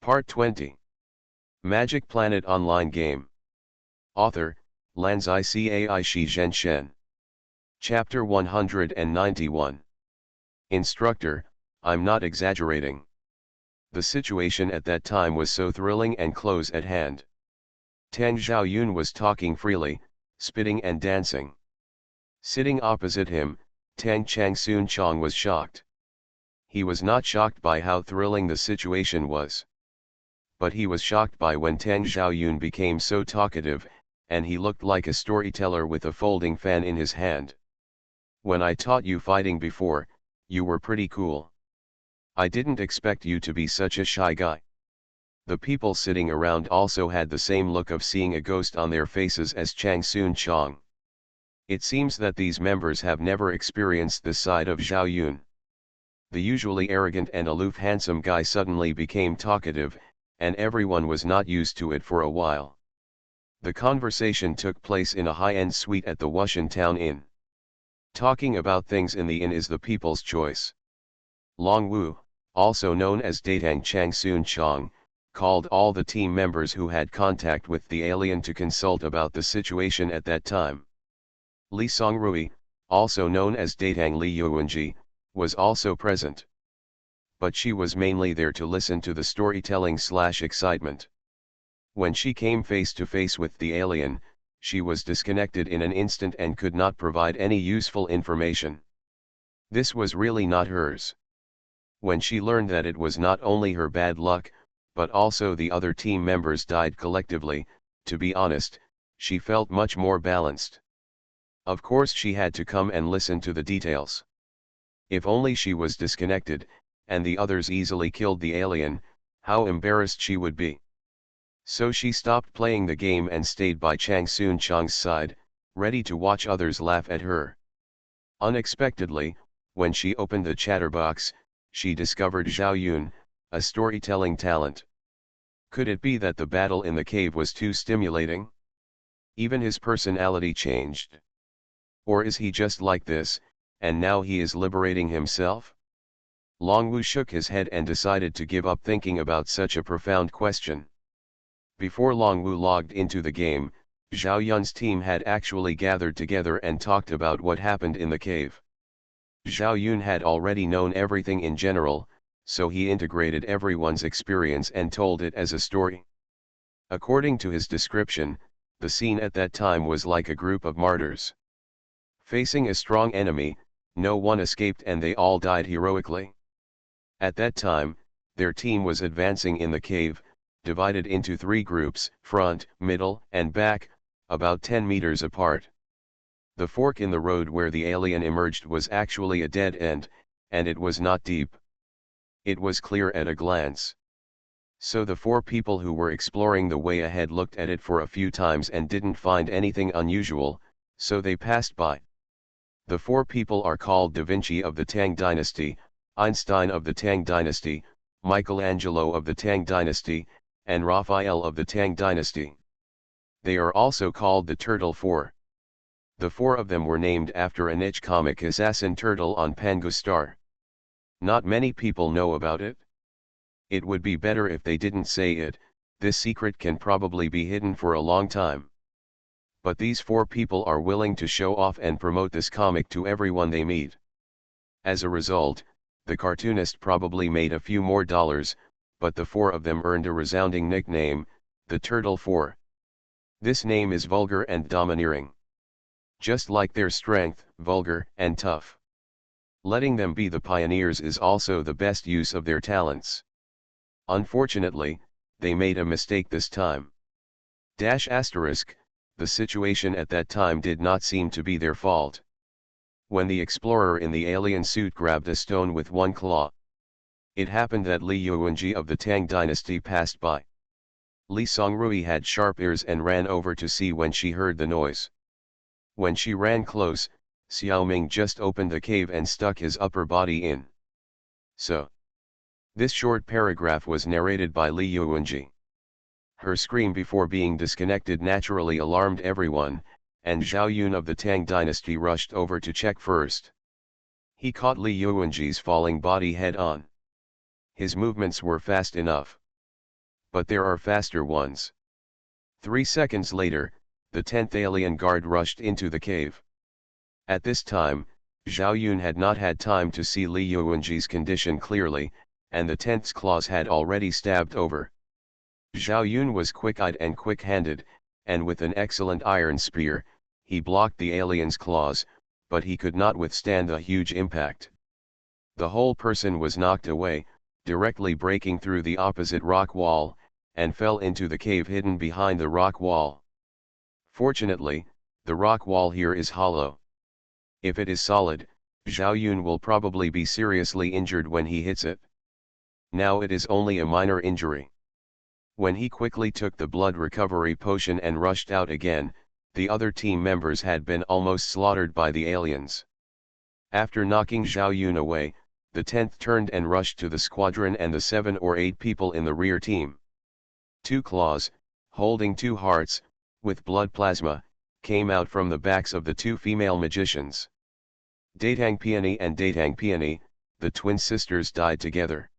Part 20. Magic Planet Online Game. Author, Lanzai Cai Shi Zhenshen. Chapter 191. Instructor, I'm not exaggerating. The situation at that time was so thrilling and close at hand. Tang Xiaoyun was talking freely, spitting and dancing. Sitting opposite him, Tang Changsun Chong was shocked. He was not shocked by how thrilling the situation was. But he was shocked by when Tang Xiaoyun became so talkative, and he looked like a storyteller with a folding fan in his hand. When I taught you fighting before, you were pretty cool. I didn't expect you to be such a shy guy. The people sitting around also had the same look of seeing a ghost on their faces as Changsun Chong. It seems that these members have never experienced this side of Xiaoyun. The usually arrogant and aloof handsome guy suddenly became talkative, and everyone was not used to it for a while. The conversation took place in a high-end suite at the Wushan Town Inn. Talking about things in the inn is the people's choice. Long Wu, also known as Datang Changsun Chong, called all the team members who had contact with the alien to consult about the situation at that time. Li Songrui, also known as Datang Li Yuanji, was also present. But she was mainly there to listen to the storytelling/excitement. When she came face to face with the alien, she was disconnected in an instant and could not provide any useful information. This was really not hers. When she learned that it was not only her bad luck, but also the other team members died collectively, to be honest, she felt much more balanced. Of course she had to come and listen to the details. If only she was disconnected, and the others easily killed the alien, how embarrassed she would be. So she stopped playing the game and stayed by Changsun Chong's side, ready to watch others laugh at her. Unexpectedly, when she opened the chatterbox, she discovered Xiaoyun, a storytelling talent. Could it be that the battle in the cave was too stimulating? Even his personality changed. Or is he just like this, and now he is liberating himself? Long Wu shook his head and decided to give up thinking about such a profound question. Before Long Wu logged into the game, Zhao Yun's team had actually gathered together and talked about what happened in the cave. Zhao Yun had already known everything in general, so he integrated everyone's experience and told it as a story. According to his description, the scene at that time was like a group of martyrs. Facing a strong enemy, no one escaped and they all died heroically. At that time, their team was advancing in the cave, divided into 3 groups, front, middle, and back, about 10 meters apart. The fork in the road where the alien emerged was actually a dead end, and it was not deep. It was clear at a glance. So the 4 people who were exploring the way ahead looked at it for a few times and didn't find anything unusual, so they passed by. The 4 people are called Da Vinci of the Tang Dynasty, Einstein of the Tang Dynasty, Michelangelo of the Tang Dynasty, and Raphael of the Tang Dynasty. They are also called the Turtle Four. The 4 of them were named after a niche comic assassin turtle on Pangu Star. Not many people know about it. It would be better if they didn't say it, this secret can probably be hidden for a long time. But these 4 people are willing to show off and promote this comic to everyone they meet. As a result, the cartoonist probably made a few more dollars, but the 4 of them earned a resounding nickname, the Turtle Four. This name is vulgar and domineering. Just like their strength, vulgar and tough. Letting them be the pioneers is also the best use of their talents. Unfortunately, they made a mistake this time. The situation at that time did not seem to be their fault. When the explorer in the alien suit grabbed a stone with one claw, it happened that Li Yuanji of the Tang Dynasty passed by. Li Songrui had sharp ears and ran over to see when she heard the noise. When she ran close, Xiaoming just opened the cave and stuck his upper body in. So, this short paragraph was narrated by Li Yuanji. Her scream before being disconnected naturally alarmed everyone, and Zhao Yun of the Tang Dynasty rushed over to check first. He caught Li Yuanji's falling body head on. His movements were fast enough. but there are faster ones. 3 seconds later, the 10th alien guard rushed into the cave. At this time, Zhao Yun had not had time to see Li Yuanji's condition clearly, and the 10th's claws had already stabbed over. Zhao Yun was quick-eyed and quick-handed, and with an excellent iron spear, he blocked the alien's claws, but he could not withstand the huge impact. The whole person was knocked away, directly breaking through the opposite rock wall, and fell into the cave hidden behind the rock wall. Fortunately, the rock wall here is hollow. If it is solid, Zhao Yun will probably be seriously injured when he hits it. Now it is only a minor injury. When he quickly took the blood recovery potion and rushed out again, the other team members had been almost slaughtered by the aliens. After knocking Zhao Yun away, the 10th turned and rushed to the squadron and the 7 or 8 people in the rear team. 2 claws, holding 2 hearts, with blood plasma, came out from the backs of the 2 female magicians. Datang Peony and Datang Peony, the twin sisters, died together.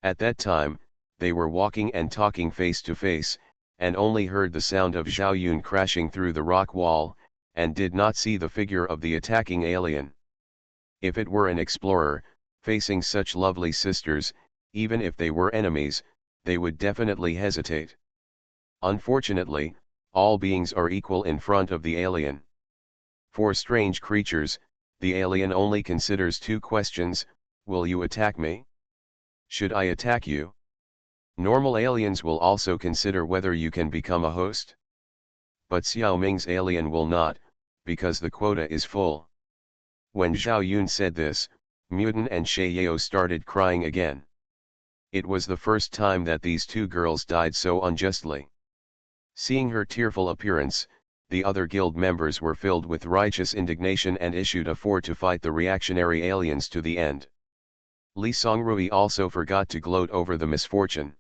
At that time, they were walking and talking face to face, and only heard the sound of Zhao Yun crashing through the rock wall, and did not see the figure of the attacking alien. If it were an explorer, facing such lovely sisters, even if they were enemies, they would definitely hesitate. Unfortunately, all beings are equal in front of the alien. For strange creatures, the alien only considers 2 questions: will you attack me? Should I attack you? Normal aliens will also consider whether you can become a host. But Xiao Ming's alien will not, because the quota is full. When Zhao Yun said this, Mutant and Shay Yao started crying again. It was the first time that these 2 girls died so unjustly. Seeing her tearful appearance, the other guild members were filled with righteous indignation and issued a 4 to fight the reactionary aliens to the end. Li Songrui also forgot to gloat over the misfortune.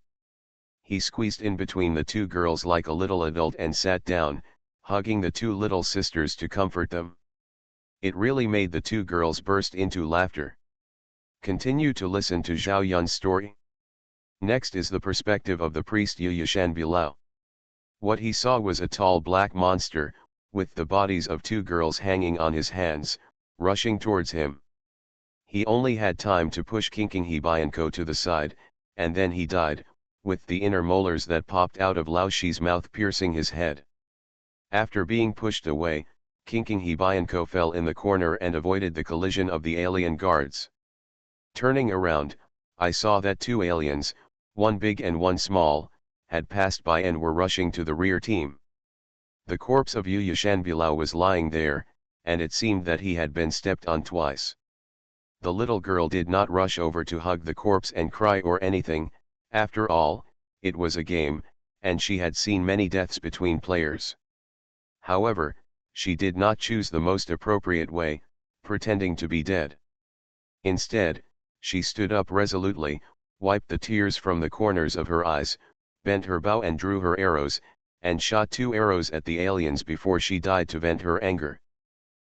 He squeezed in between the 2 girls like a little adult and sat down, hugging the 2 little sisters to comfort them. It really made the 2 girls burst into laughter. Continue to listen to Zhao Yun's story. Next is the perspective of the priest Yu Yushan Bilao. What he saw was a tall black monster, with the bodies of 2 girls hanging on his hands, rushing towards him. He only had time to push Kinking Hibianko to the side, and then he died, with the inner molars that popped out of Lao Shi's mouth piercing his head. After being pushed away, Kinking Hibianko fell in the corner and avoided the collision of the alien guards. Turning around, I saw that 2 aliens, one big and one small, had passed by and were rushing to the rear team. The corpse of Yu Yushan Bilao was lying there, and it seemed that he had been stepped on twice. The little girl did not rush over to hug the corpse and cry or anything. After all, it was a game, and she had seen many deaths between players. However, she did not choose the most appropriate way, pretending to be dead. Instead, she stood up resolutely, wiped the tears from the corners of her eyes, bent her bow and drew her arrows, and shot 2 arrows at the aliens before she died to vent her anger.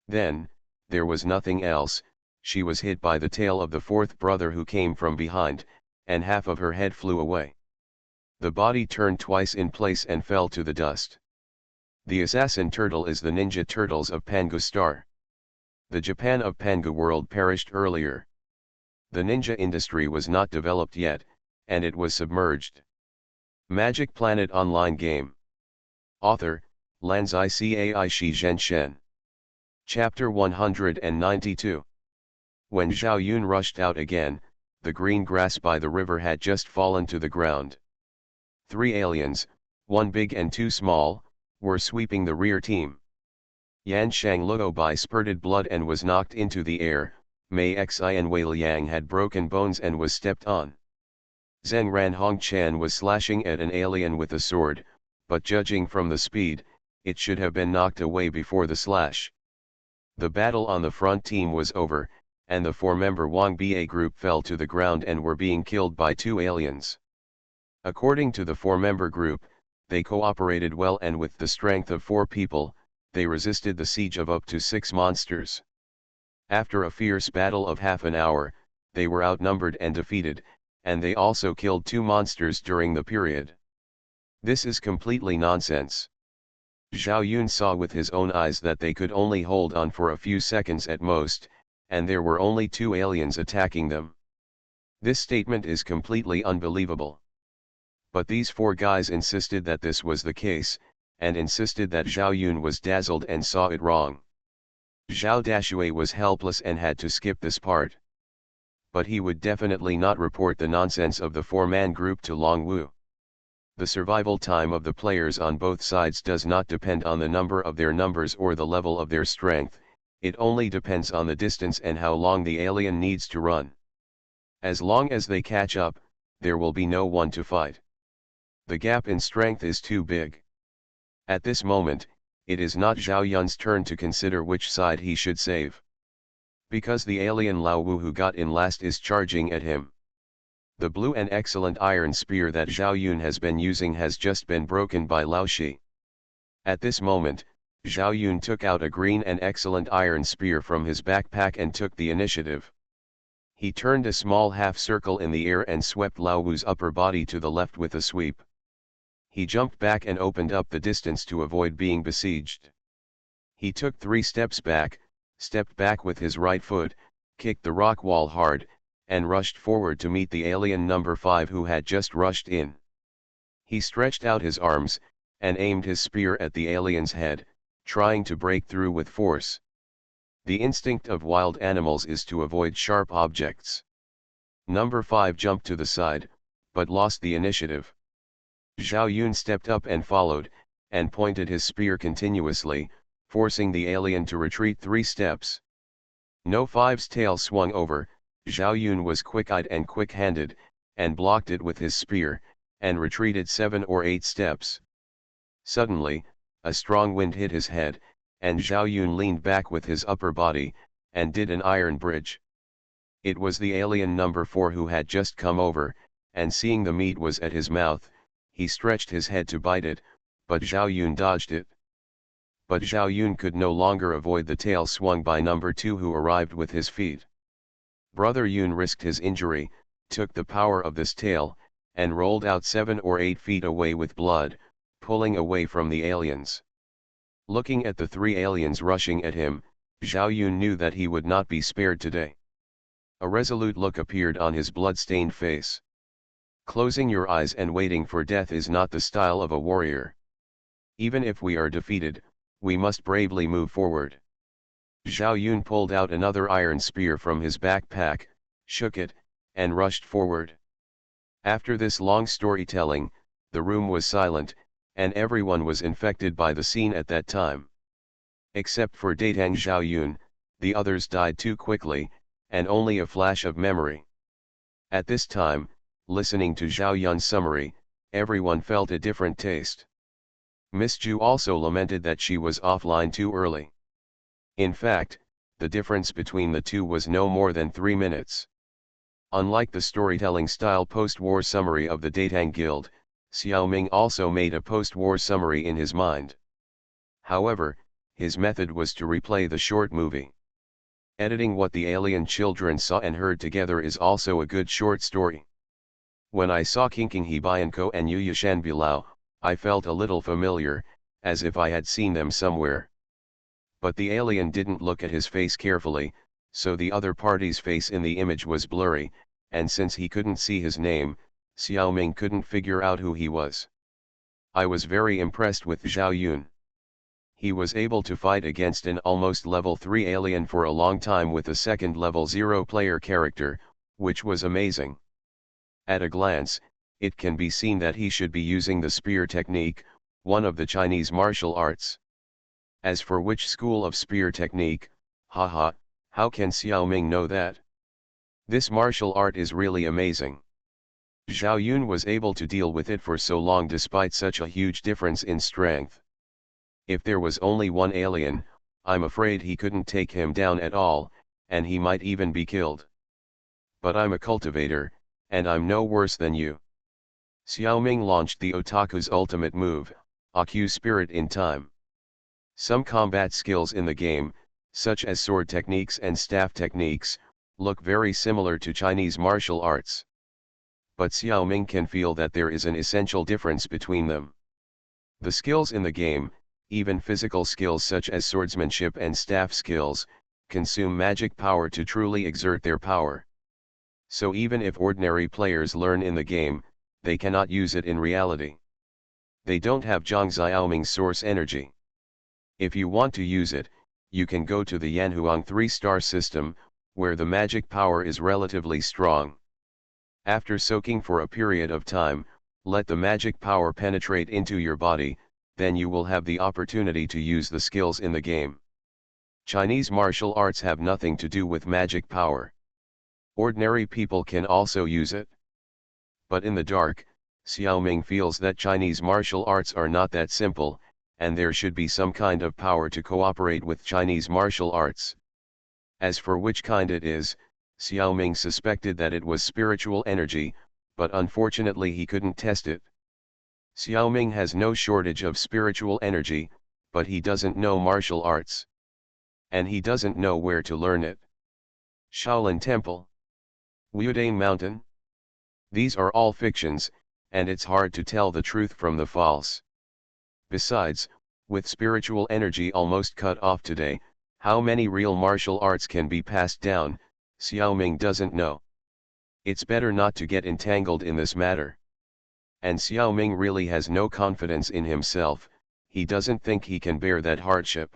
Then, there was nothing else. She was hit by the tail of the 4th brother who came from behind, and half of her head flew away. The body turned twice in place and fell to the dust. The assassin turtle is the ninja turtles of Pangu Star. The Japan of Pangu world perished earlier. The ninja industry was not developed yet, and it was submerged. Magic Planet Online Game. Author, Lanzai Cai Shi Zhen Shen. Chapter 192. When Zhao Yun rushed out again, the green grass by the river had just fallen to the ground. 3 aliens, 1 big and 2 small, were sweeping the rear team. Yan Shang Luobai spurted blood and was knocked into the air. Mei Xi and Wei Liang had broken bones and was stepped on. Zheng Ran Hong Chan was slashing at an alien with a sword, but judging from the speed, it should have been knocked away before the slash. The battle on the front team was over, and the 4-member Wang Ba group fell to the ground and were being killed by 2 aliens. According to the 4-member group, they cooperated well, and with the strength of 4 people, they resisted the siege of up to 6 monsters. After a fierce battle of half an hour, they were outnumbered and defeated, and they also killed 2 monsters during the period. This is completely nonsense. Zhao Yun saw with his own eyes that they could only hold on for a few seconds at most, and there were only 2 aliens attacking them. This statement is completely unbelievable. But these 4 guys insisted that this was the case, and insisted that Zhao Yun was dazzled and saw it wrong. Zhao Dashui was helpless and had to skip this part. But he would definitely not report the nonsense of the 4-man group to Long Wu. The survival time of the players on both sides does not depend on the number of their numbers or the level of their strength, it only depends on the distance and how long the alien needs to run. As long as they catch up, there will be no one to fight. The gap in strength is too big. At this moment, it is not Zhao Yun's turn to consider which side he should save. Because the alien Lao Wu who got in last is charging at him. The blue and excellent iron spear that Zhao Yun has been using has just been broken by Lao Shi. At this moment, Zhao Yun took out a green and excellent iron spear from his backpack and took the initiative. He turned a small half circle in the air and swept Lao Wu's upper body to the left with a sweep. He jumped back and opened up the distance to avoid being besieged. He took 3 steps back, stepped back with his right foot, kicked the rock wall hard, and rushed forward to meet the alien number 5 who had just rushed in. He stretched out his arms, and aimed his spear at the alien's head, trying to break through with force. The instinct of wild animals is to avoid sharp objects. Number 5 jumped to the side, but lost the initiative. Zhao Yun stepped up and followed, and pointed his spear continuously, forcing the alien to retreat 3 steps. No 5's tail swung over. Zhao Yun was quick-eyed and quick-handed, and blocked it with his spear, and retreated 7 or 8 steps. Suddenly, a strong wind hit his head, and Zhao Yun leaned back with his upper body, and did an iron bridge. It was the alien number 4 who had just come over, and seeing the meat was at his mouth, he stretched his head to bite it, but Zhao Yun dodged it. But Zhao Yun could no longer avoid the tail swung by number 2 who arrived with his feet. Brother Yun risked his injury, took the power of this tail, and rolled out 7 or 8 feet away with blood, pulling away from the aliens. Looking at the 3 aliens rushing at him, Zhao Yun knew that he would not be spared today. A resolute look appeared on his blood-stained face. Closing your eyes and waiting for death is not the style of a warrior. Even if we are defeated, we must bravely move forward. Zhao Yun pulled out another iron spear from his backpack, shook it, and rushed forward. After this long storytelling, the room was silent, and everyone was infected by the scene at that time. Except for Datang Zhao Yun, the others died too quickly, and only a flash of memory. At this time, listening to Zhao Yun's summary, everyone felt a different taste. Miss Ju also lamented that she was offline too early. In fact, the difference between the two was no more than 3 minutes. Unlike the storytelling style post-war summary of the Datang Guild, Xiaoming also made a post-war summary in his mind. However, his method was to replay the short movie. Editing what the alien children saw and heard together is also a good short story. When I saw Kinking He Bianco and Yu Yushan Bilao, I felt a little familiar, as if I had seen them somewhere. But the alien didn't look at his face carefully, so the other party's face in the image was blurry, and since he couldn't see his name, Xiaoming couldn't figure out who he was. I was very impressed with Zhao Yun. He was able to fight against an almost level 3 alien for a long time with a second level 0 player character, which was amazing. At a glance, it can be seen that he should be using the spear technique, one of the Chinese martial arts. As for which school of spear technique, haha, how can Xiaoming know that? This martial art is really amazing. Zhao Yun was able to deal with it for so long despite such a huge difference in strength. If there was only one alien, I'm afraid he couldn't take him down at all, and he might even be killed. But I'm a cultivator, and I'm no worse than you. Xiaoming launched the otaku's ultimate move, Aku Spirit in time. Some combat skills in the game, such as sword techniques and staff techniques, look very similar to Chinese martial arts. but Xiao Ming can feel that there is an essential difference between them. The skills in the game, even physical skills such as swordsmanship and staff skills, consume magic power to truly exert their power. So even if ordinary players learn in the game, they cannot use it in reality. They don't have Zhang Xiaoming's source energy. If you want to use it, you can go to the Yanhuang 3-star system, where the magic power is relatively strong. After soaking for a period of time, let the magic power penetrate into your body, then you will have the opportunity to use the skills in the game. Chinese martial arts have nothing to do with magic power. Ordinary people can also use it. But in the dark, Xiao Ming feels that Chinese martial arts are not that simple, and there should be some kind of power to cooperate with Chinese martial arts. As for which kind it is, Xiao Ming suspected that it was spiritual energy, but unfortunately he couldn't test it. Xiao Ming has no shortage of spiritual energy, but he doesn't know martial arts. And he doesn't know where to learn it. Shaolin Temple, Wudang Mountain. These are all fictions, and it's hard to tell the truth from the false. Besides, with spiritual energy almost cut off today, how many real martial arts can be passed down, Xiao Ming doesn't know. It's better not to get entangled in this matter. And Xiao Ming really has no confidence in himself, he doesn't think he can bear that hardship.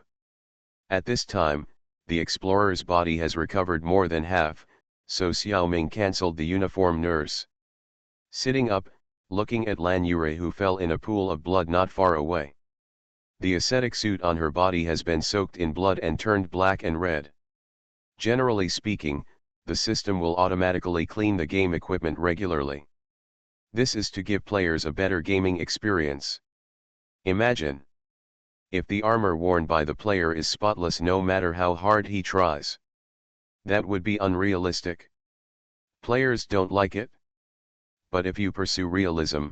At this time, the explorer's body has recovered more than half, so Xiao Ming cancelled the uniform nurse. Sitting up, looking at Lan Yurei who fell in a pool of blood not far away. The ascetic suit on her body has been soaked in blood and turned black and red. Generally speaking, the system will automatically clean the game equipment regularly. This is to give players a better gaming experience. Imagine if the armor worn by the player is spotless no matter how hard he tries. That would be unrealistic. Players don't like it. But if you pursue realism,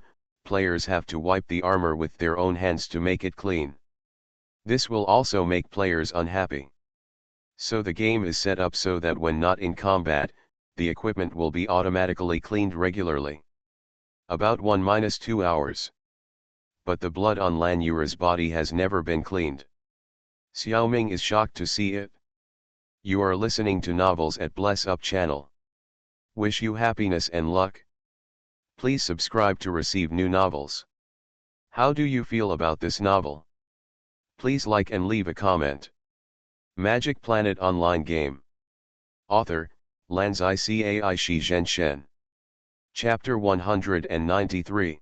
players have to wipe the armor with their own hands to make it clean. This will also make players unhappy. So the game is set up so that when not in combat, the equipment will be automatically cleaned regularly. About 1-2 hours. But the blood on Lan Yure's body has never been cleaned. Xiao Ming is shocked to see it. You are listening to Novels at Bless Up channel. Wish you happiness and luck. Please subscribe to receive new novels. How do you feel about this novel? Please like and leave a comment. Magic Planet Online Game. Author, Lanzai Cai Shi Zhen Shen. Chapter 193.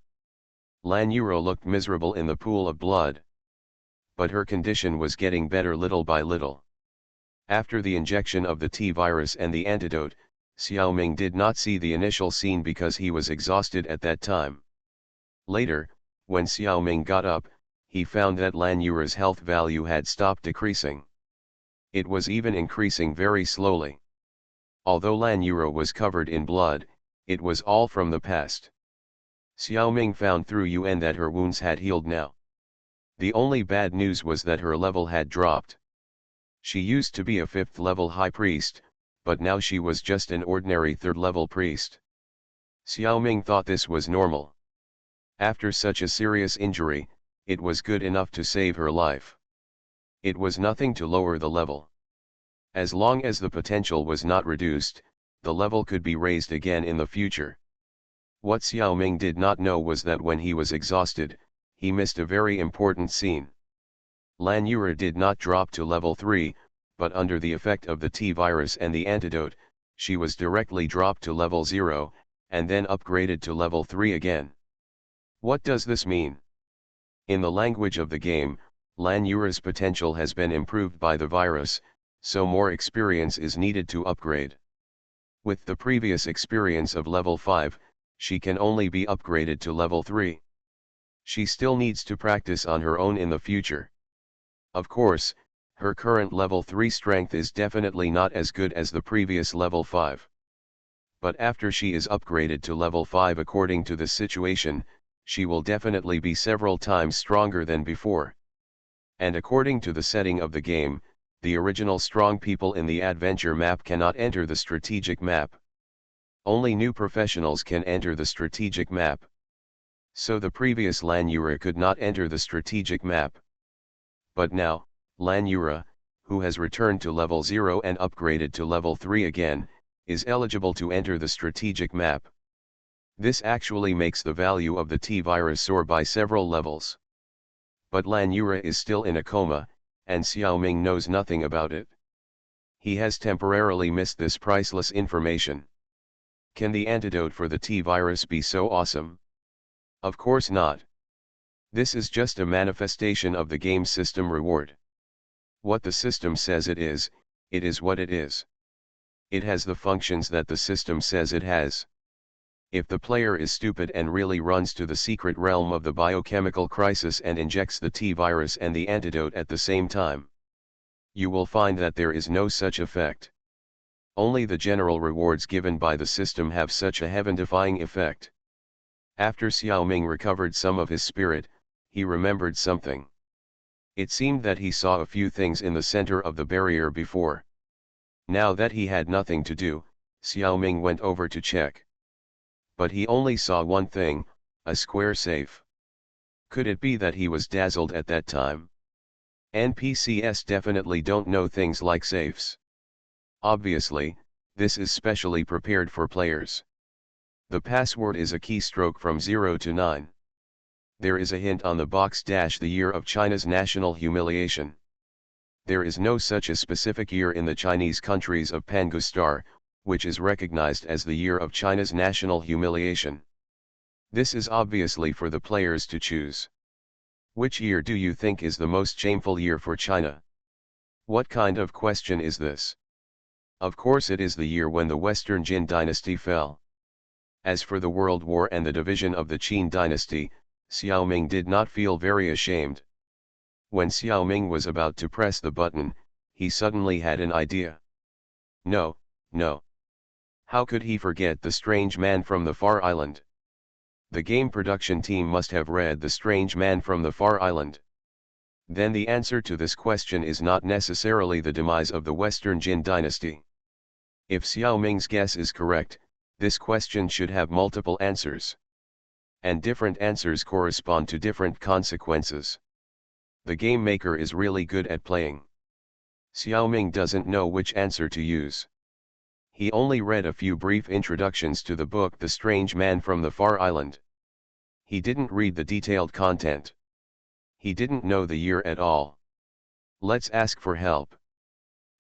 Lan Yuro looked miserable in the pool of blood. But her condition was getting better little by little. After the injection of the T-virus and the antidote, Xiao Ming did not see the initial scene because he was exhausted at that time. Later, when Xiao Ming got up, he found that Lan Yure's health value had stopped decreasing. It was even increasing very slowly. Although Lan Yuro was covered in blood, it was all from the past. Xiao Ming found through Yuan that her wounds had healed now. The only bad news was that her level had dropped. She used to be a 5th level high priest, but now she was just an ordinary 3rd level priest. Xiao Ming thought this was normal. After such a serious injury, it was good enough to save her life. It was nothing to lower the level. As long as the potential was not reduced, the level could be raised again in the future. What Xiao Ming did not know was that when he was exhausted, he missed a very important scene. Lan Yure did not drop to level 3, but under the effect of the T-virus and the antidote, she was directly dropped to level 0, and then upgraded to level 3 again. What does this mean? In the language of the game, Lan Yure's potential has been improved by the virus, so more experience is needed to upgrade. With the previous experience of level 5, she can only be upgraded to level 3. She still needs to practice on her own in the future. Of course, her current level 3 strength is definitely not as good as the previous level 5. But after she is upgraded to level 5 according to the situation, she will definitely be several times stronger than before. And according to the setting of the game, the original strong people in the adventure map cannot enter the strategic map. Only new professionals can enter the strategic map. So the previous Lan Yura could not enter the strategic map. But now, Lan Yura, who has returned to level 0 and upgraded to level 3 again, is eligible to enter the strategic map. This actually makes the value of the T-virus soar by several levels. But Lan Yura is still in a coma, and Xiaoming knows nothing about it. He has temporarily missed this priceless information. Can the antidote for the T-virus be so awesome? Of course not. This is just a manifestation of the game system reward. What the system says it is what it is. It has the functions that the system says it has. If the player is stupid and really runs to the secret realm of the biochemical crisis and injects the T-virus and the antidote at the same time, you will find that there is no such effect. Only the general rewards given by the system have such a heaven-defying effect. After Xiaoming recovered some of his spirit, he remembered something. It seemed that he saw a few things in the center of the barrier before. Now that he had nothing to do, Xiaoming went over to check. But he only saw one thing, a square safe. Could it be that he was dazzled at that time? NPCs definitely don't know things like safes. Obviously, this is specially prepared for players. The password is a keystroke from 0 to 9. There is a hint on the box dash the year of China's national humiliation. There is no such a specific year in the Chinese countries of Pangustar, which is recognized as the year of China's national humiliation. This is obviously for the players to choose. Which year do you think is the most shameful year for China? What kind of question is this? Of course it is the year when the Western Jin dynasty fell. As for the World War and the division of the Qin dynasty, Xiaoming did not feel very ashamed. When Xiaoming was about to press the button, he suddenly had an idea. No, no. How could he forget the strange man from the far island? The game production team must have read The Strange Man from the Far Island. Then the answer to this question is not necessarily the demise of the Western Jin dynasty. If Xiaoming's guess is correct, this question should have multiple answers. And different answers correspond to different consequences. The game maker is really good at playing. Xiaoming doesn't know which answer to use. He only read a few brief introductions to the book The Strange Man from the Far Island. He didn't read the detailed content. He didn't know the year at all. Let's ask for help.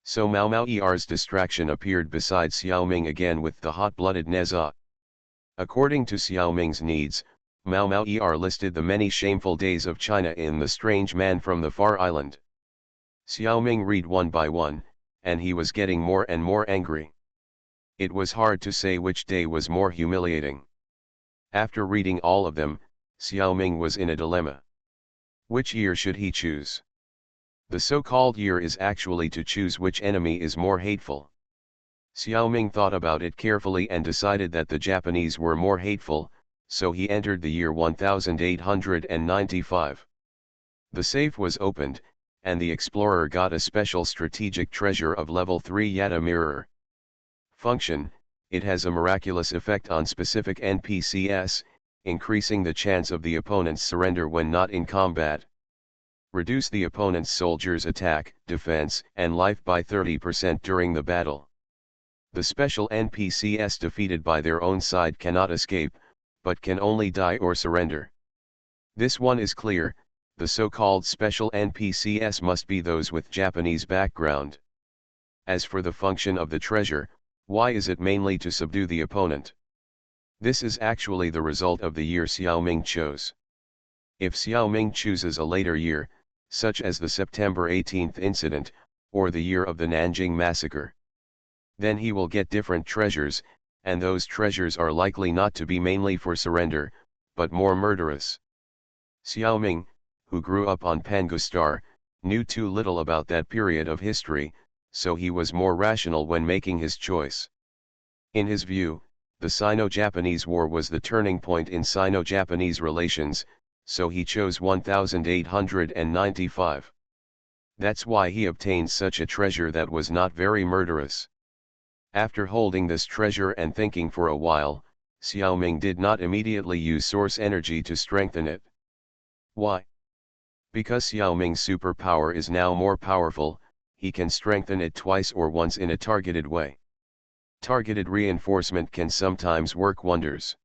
So Mao Er's distraction appeared beside Xiaoming again with the hot-blooded Neza. According to Xiaoming's needs, Mao Er listed the many shameful days of China in The Strange Man from the Far Island. Xiaoming read one by one, and he was getting more and more angry. It was hard to say which day was more humiliating. After reading all of them, Xiaoming was in a dilemma. Which year should he choose? The so-called year is actually to choose which enemy is more hateful. Xiaoming thought about it carefully and decided that the Japanese were more hateful, so he entered the year 1895. The safe was opened, and the explorer got a special strategic treasure of level 3 Yata mirror. Function: it has a miraculous effect on specific NPCs, increasing the chance of the opponent's surrender when not in combat. Reduce the opponent's soldiers' attack, defense, and life by 30% during the battle. The special NPCs defeated by their own side cannot escape, but can only die or surrender. This one is clear: the so-called special NPCs must be those with Japanese background. As for the function of the treasure, why is it mainly to subdue the opponent? This is actually the result of the year Xiaoming chose. If Xiaoming chooses a later year, such as the September 18th incident, or the year of the Nanjing massacre, then he will get different treasures, and those treasures are likely not to be mainly for surrender, but more murderous. Xiaoming, who grew up on Pangustar, knew too little about that period of history, so he was more rational when making his choice. In his view, the Sino-Japanese War was the turning point in Sino-Japanese relations, so he chose 1895. That's why he obtained such a treasure that was not very murderous. After holding this treasure and thinking for a while, Xiaoming did not immediately use source energy to strengthen it. Why? Because Xiaoming's superpower is now more powerful, he can strengthen it twice or once in a targeted way. Targeted reinforcement can sometimes work wonders.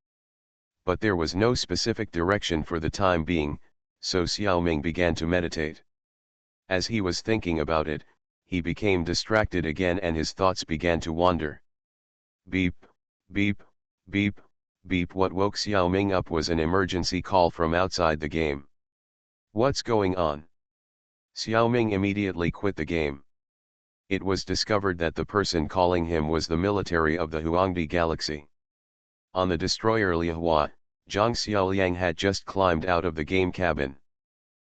But there was no specific direction for the time being, so Xiaoming began to meditate. As he was thinking about it, he became distracted again and his thoughts began to wander. Beep, beep, beep, beep. What woke Xiaoming up was an emergency call from outside the game. What's going on? Xiaoming immediately quit the game. It was discovered that the person calling him was the military of the Huangdi galaxy. On the destroyer Liahua, Zhang Xiaoliang had just climbed out of the game cabin.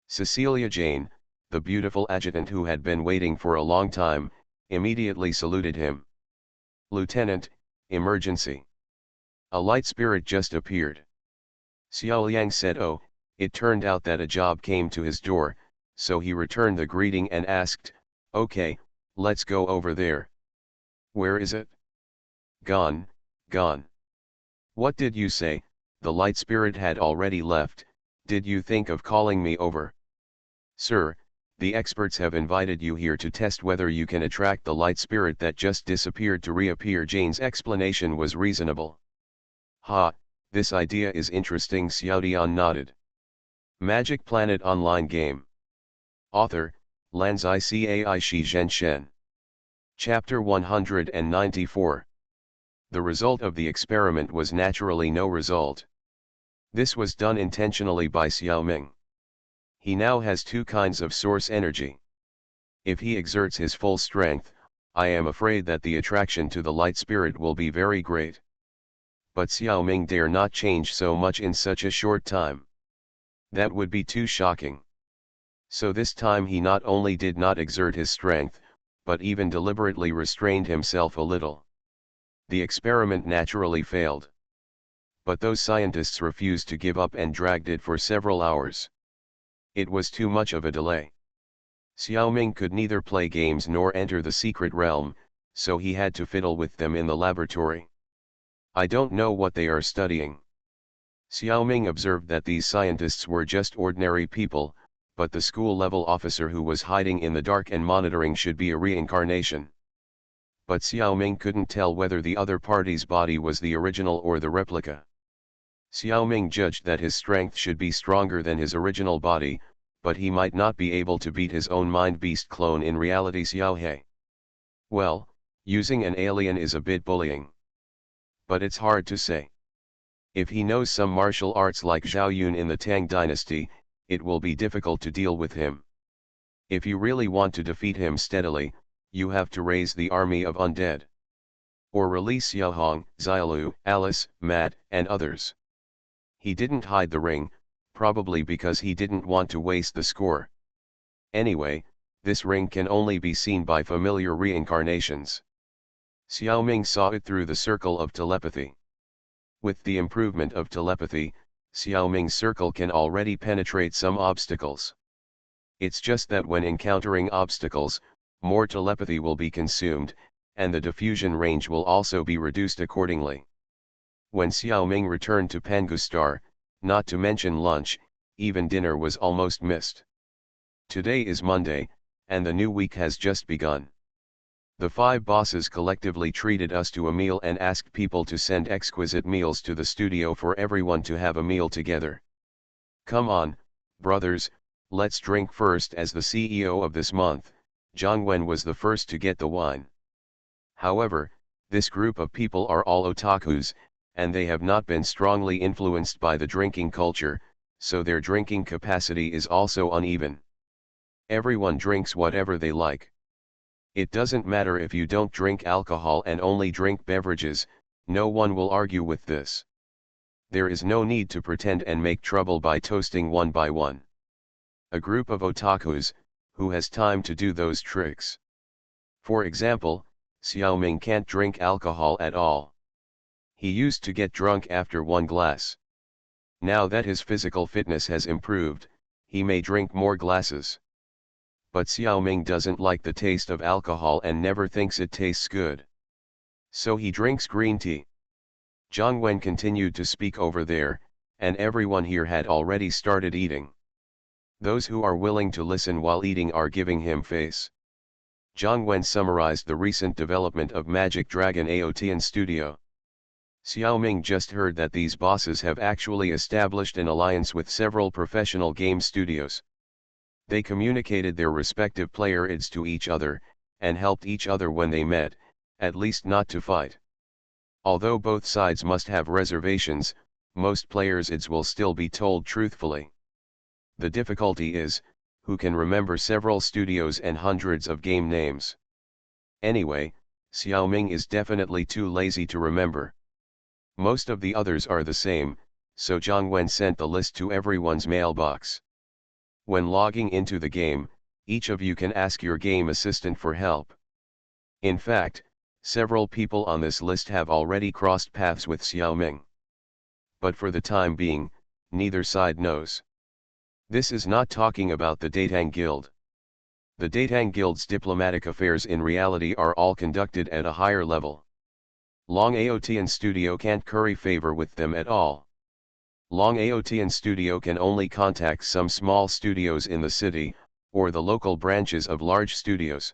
Cecilia Jane, the beautiful adjutant who had been waiting for a long time, immediately saluted him. Lieutenant, emergency. A light spirit just appeared. Xiaoliang said, "Oh, it turned out that a job came to his door," so he returned the greeting and asked, "Okay, let's go over there." "Where is it?" "Gone, gone." "What did you say?" The light spirit had already left. "Did you think of calling me over?" "Sir, the experts have invited you here to test whether you can attract the light spirit that just disappeared to reappear." Jane's explanation was reasonable. "Ha, this idea is interesting." Xiaodian nodded. Magic Planet Online Game. Author, Lanzai Cai Shi Zhen Shen. Chapter 194. The result of the experiment was naturally no result. This was done intentionally by Xiaoming. He now has two kinds of source energy. If he exerts his full strength, I am afraid that the attraction to the light spirit will be very great. But Xiaoming dare not change so much in such a short time. That would be too shocking. So this time he not only did not exert his strength, but even deliberately restrained himself a little. The experiment naturally failed. But those scientists refused to give up and dragged it for several hours. It was too much of a delay. Xiaoming could neither play games nor enter the secret realm, so he had to fiddle with them in the laboratory. "I don't know what they are studying." Xiaoming observed that these scientists were just ordinary people, but the school-level officer who was hiding in the dark and monitoring should be a reincarnation. But Xiaoming couldn't tell whether the other party's body was the original or the replica. Xiaoming judged that his strength should be stronger than his original body, but he might not be able to beat his own mind-beast clone in reality. Xiaohe. Well, using an alien is a bit bullying. But it's hard to say. If he knows some martial arts like Zhao Yun in the Tang dynasty, it will be difficult to deal with him. If you really want to defeat him steadily, you have to raise the army of undead. Or release Xiaohong, Xiaolu, Alice, Matt, and others. He didn't hide the ring, probably because he didn't want to waste the score. Anyway, this ring can only be seen by familiar reincarnations. Xiaoming saw it through the circle of telepathy. With the improvement of telepathy, Xiaoming's circle can already penetrate some obstacles. It's just that when encountering obstacles, more telepathy will be consumed, and the diffusion range will also be reduced accordingly. When Xiaoming returned to Pangustar, not to mention lunch, even dinner was almost missed. Today is Monday, and the new week has just begun. The 5 bosses collectively treated us to a meal and asked people to send exquisite meals to the studio for everyone to have a meal together. Come on, brothers, let's drink first. As the CEO of this month, Zhang Wen was the first to get the wine. However, this group of people are all otakus, and they have not been strongly influenced by the drinking culture, so their drinking capacity is also uneven. Everyone drinks whatever they like. It doesn't matter if you don't drink alcohol and only drink beverages, no one will argue with this. There is no need to pretend and make trouble by toasting one by one. A group of otakus, who has time to do those tricks? For example, Xiaoming can't drink alcohol at all. He used to get drunk after 1 glass. Now that his physical fitness has improved, he may drink more glasses. But Xiaoming doesn't like the taste of alcohol and never thinks it tastes good. So he drinks green tea. Jiang Wen continued to speak over there, and everyone here had already started eating. Those who are willing to listen while eating are giving him face. Jiang Wen summarized the recent development of Magic Dragon AOTN Studio. Xiaoming just heard that these bosses have actually established an alliance with several professional game studios. They communicated their respective player IDs to each other, and helped each other when they met, at least not to fight. Although both sides must have reservations, most players' IDs will still be told truthfully. The difficulty is, who can remember several studios and hundreds of game names? Anyway, Xiaoming is definitely too lazy to remember. Most of the others are the same, so Jiang Wen sent the list to everyone's mailbox. When logging into the game, each of you can ask your game assistant for help. In fact, several people on this list have already crossed paths with Xiaoming. But for the time being, neither side knows. This is not talking about the Datang Guild. The Datang Guild's diplomatic affairs in reality are all conducted at a higher level. Long AOTN Studio can't curry favor with them at all. Long AOTN Studio can only contact some small studios in the city, or the local branches of large studios.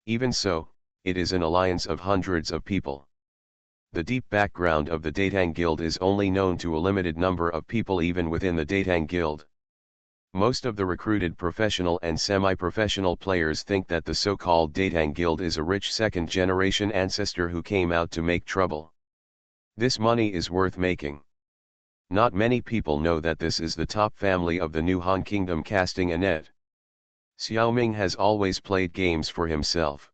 Even so, it is an alliance of hundreds of people. The deep background of the Datang Guild is only known to a limited number of people even within the Datang Guild. Most of the recruited professional and semi-professional players think that the so-called Datang Guild is a rich second-generation ancestor who came out to make trouble. This money is worth making. Not many people know that this is the top family of the new Han Kingdom casting a net. Xiaoming has always played games for himself.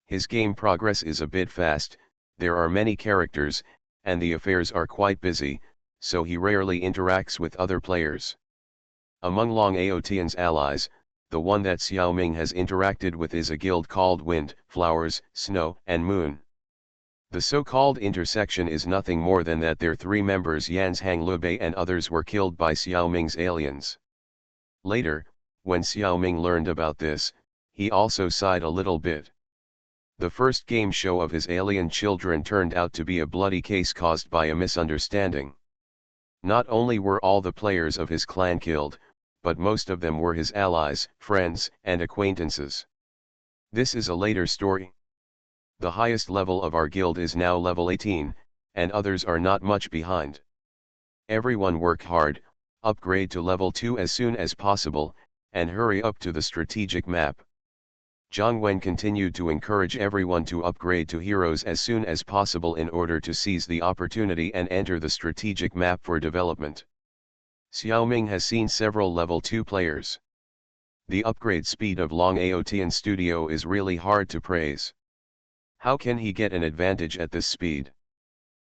His game progress is a bit fast, there are many characters, and the affairs are quite busy, so he rarely interacts with other players. Among Long Aotian's allies, the one that Xiaoming has interacted with is a guild called Wind, Flowers, Snow, and Moon. The so-called intersection is nothing more than that their three members Yanzhang Lubei and others were killed by Xiaoming's aliens. Later, when Xiaoming learned about this, he also sighed a little bit. The first game show of his alien children turned out to be a bloody case caused by a misunderstanding. Not only were all the players of his clan killed, but most of them were his allies, friends, and acquaintances. This is a later story. The highest level of our guild is now level 18, and others are not much behind. Everyone work hard, upgrade to level 2 as soon as possible, and hurry up to the strategic map. Jiang Wen continued to encourage everyone to upgrade to heroes as soon as possible in order to seize the opportunity and enter the strategic map for development. Xiaoming has seen several level 2 players. The upgrade speed of Long Aotian Studio is really hard to praise. How can he get an advantage at this speed?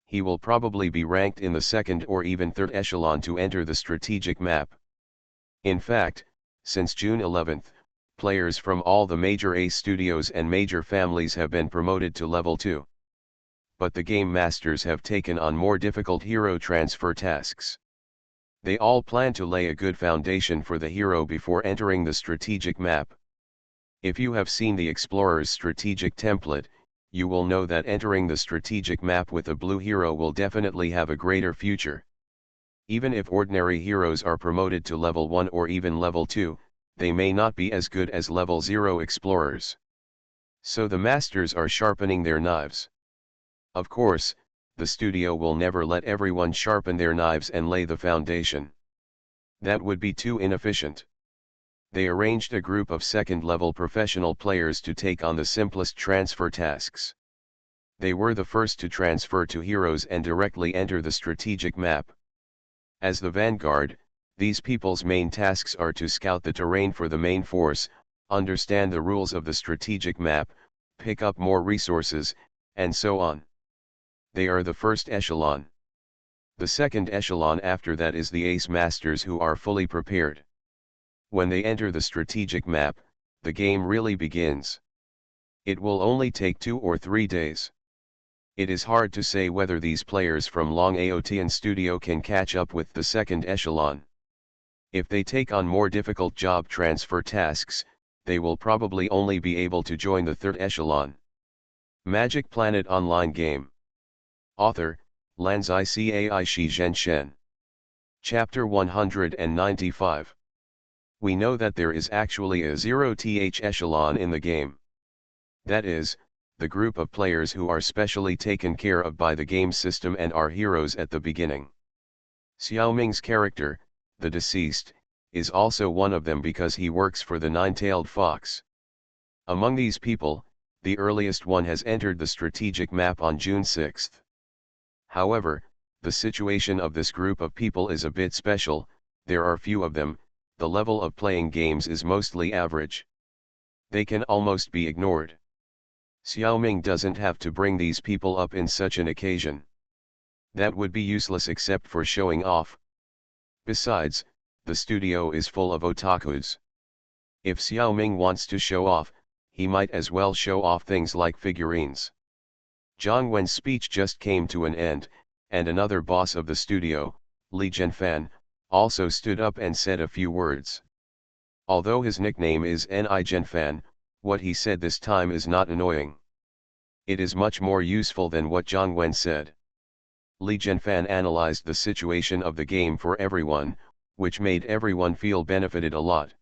He will probably be ranked in the second or even third echelon to enter the strategic map. In fact, since June 11th, players from all the major A studios and major families have been promoted to level 2. But the game masters have taken on more difficult hero transfer tasks. They all plan to lay a good foundation for the hero before entering the strategic map. If you have seen the Explorer's strategic template, you will know that entering the strategic map with a blue hero will definitely have a greater future. Even if ordinary heroes are promoted to level 1 or even level 2, they may not be as good as level 0 explorers. So the masters are sharpening their knives. Of course, the studio will never let everyone sharpen their knives and lay the foundation. That would be too inefficient. They arranged a group of second-level professional players to take on the simplest transfer tasks. They were the first to transfer to heroes and directly enter the strategic map. As the vanguard, these people's main tasks are to scout the terrain for the main force, understand the rules of the strategic map, pick up more resources, and so on. They are the first echelon. The second echelon after that is the ace masters who are fully prepared. When they enter the strategic map, the game really begins. It will only take 2 or 3 days. It is hard to say whether these players from Long Aotian Studio can catch up with the second echelon. If they take on more difficult job transfer tasks, they will probably only be able to join the third echelon. Magic Planet Online Game. Author, Lanzai Cai Shi Zhen Shen. Chapter 195. We know that there is actually a 0th echelon in the game. That is, the group of players who are specially taken care of by the game system and are heroes at the beginning. Xiaoming's character, the deceased, is also one of them because he works for the nine-tailed fox. Among these people, the earliest one has entered the strategic map on June 6. However, the situation of this group of people is a bit special. There are few of them, the level of playing games is mostly average. They can almost be ignored. Xiaoming doesn't have to bring these people up in such an occasion. That would be useless except for showing off. Besides, the studio is full of otakus. If Xiaoming wants to show off, he might as well show off things like figurines. Zhang Wen's speech just came to an end, and another boss of the studio, Li Zhenfan, also stood up and said a few words. Although his nickname is Ni Zhenfan, what he said this time is not annoying. It is much more useful than what Zhang Wen said. Li Zhenfan analyzed the situation of the game for everyone, which made everyone feel benefited a lot.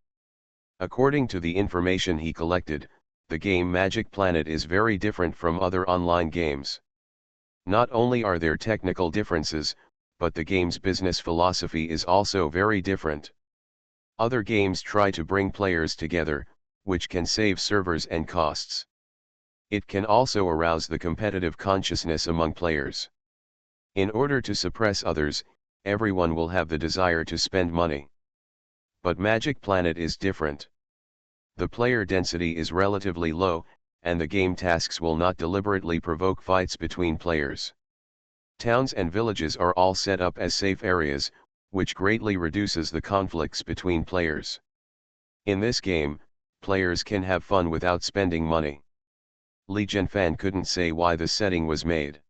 According to the information he collected, the game Magic Planet is very different from other online games. Not only are there technical differences, but the game's business philosophy is also very different. Other games try to bring players together, which can save servers and costs. It can also arouse the competitive consciousness among players. In order to suppress others, everyone will have the desire to spend money. But Magic Planet is different. The player density is relatively low, and the game tasks will not deliberately provoke fights between players. Towns and villages are all set up as safe areas, which greatly reduces the conflicts between players. In this game, players can have fun without spending money. Li Zhenfan couldn't say why the setting was made.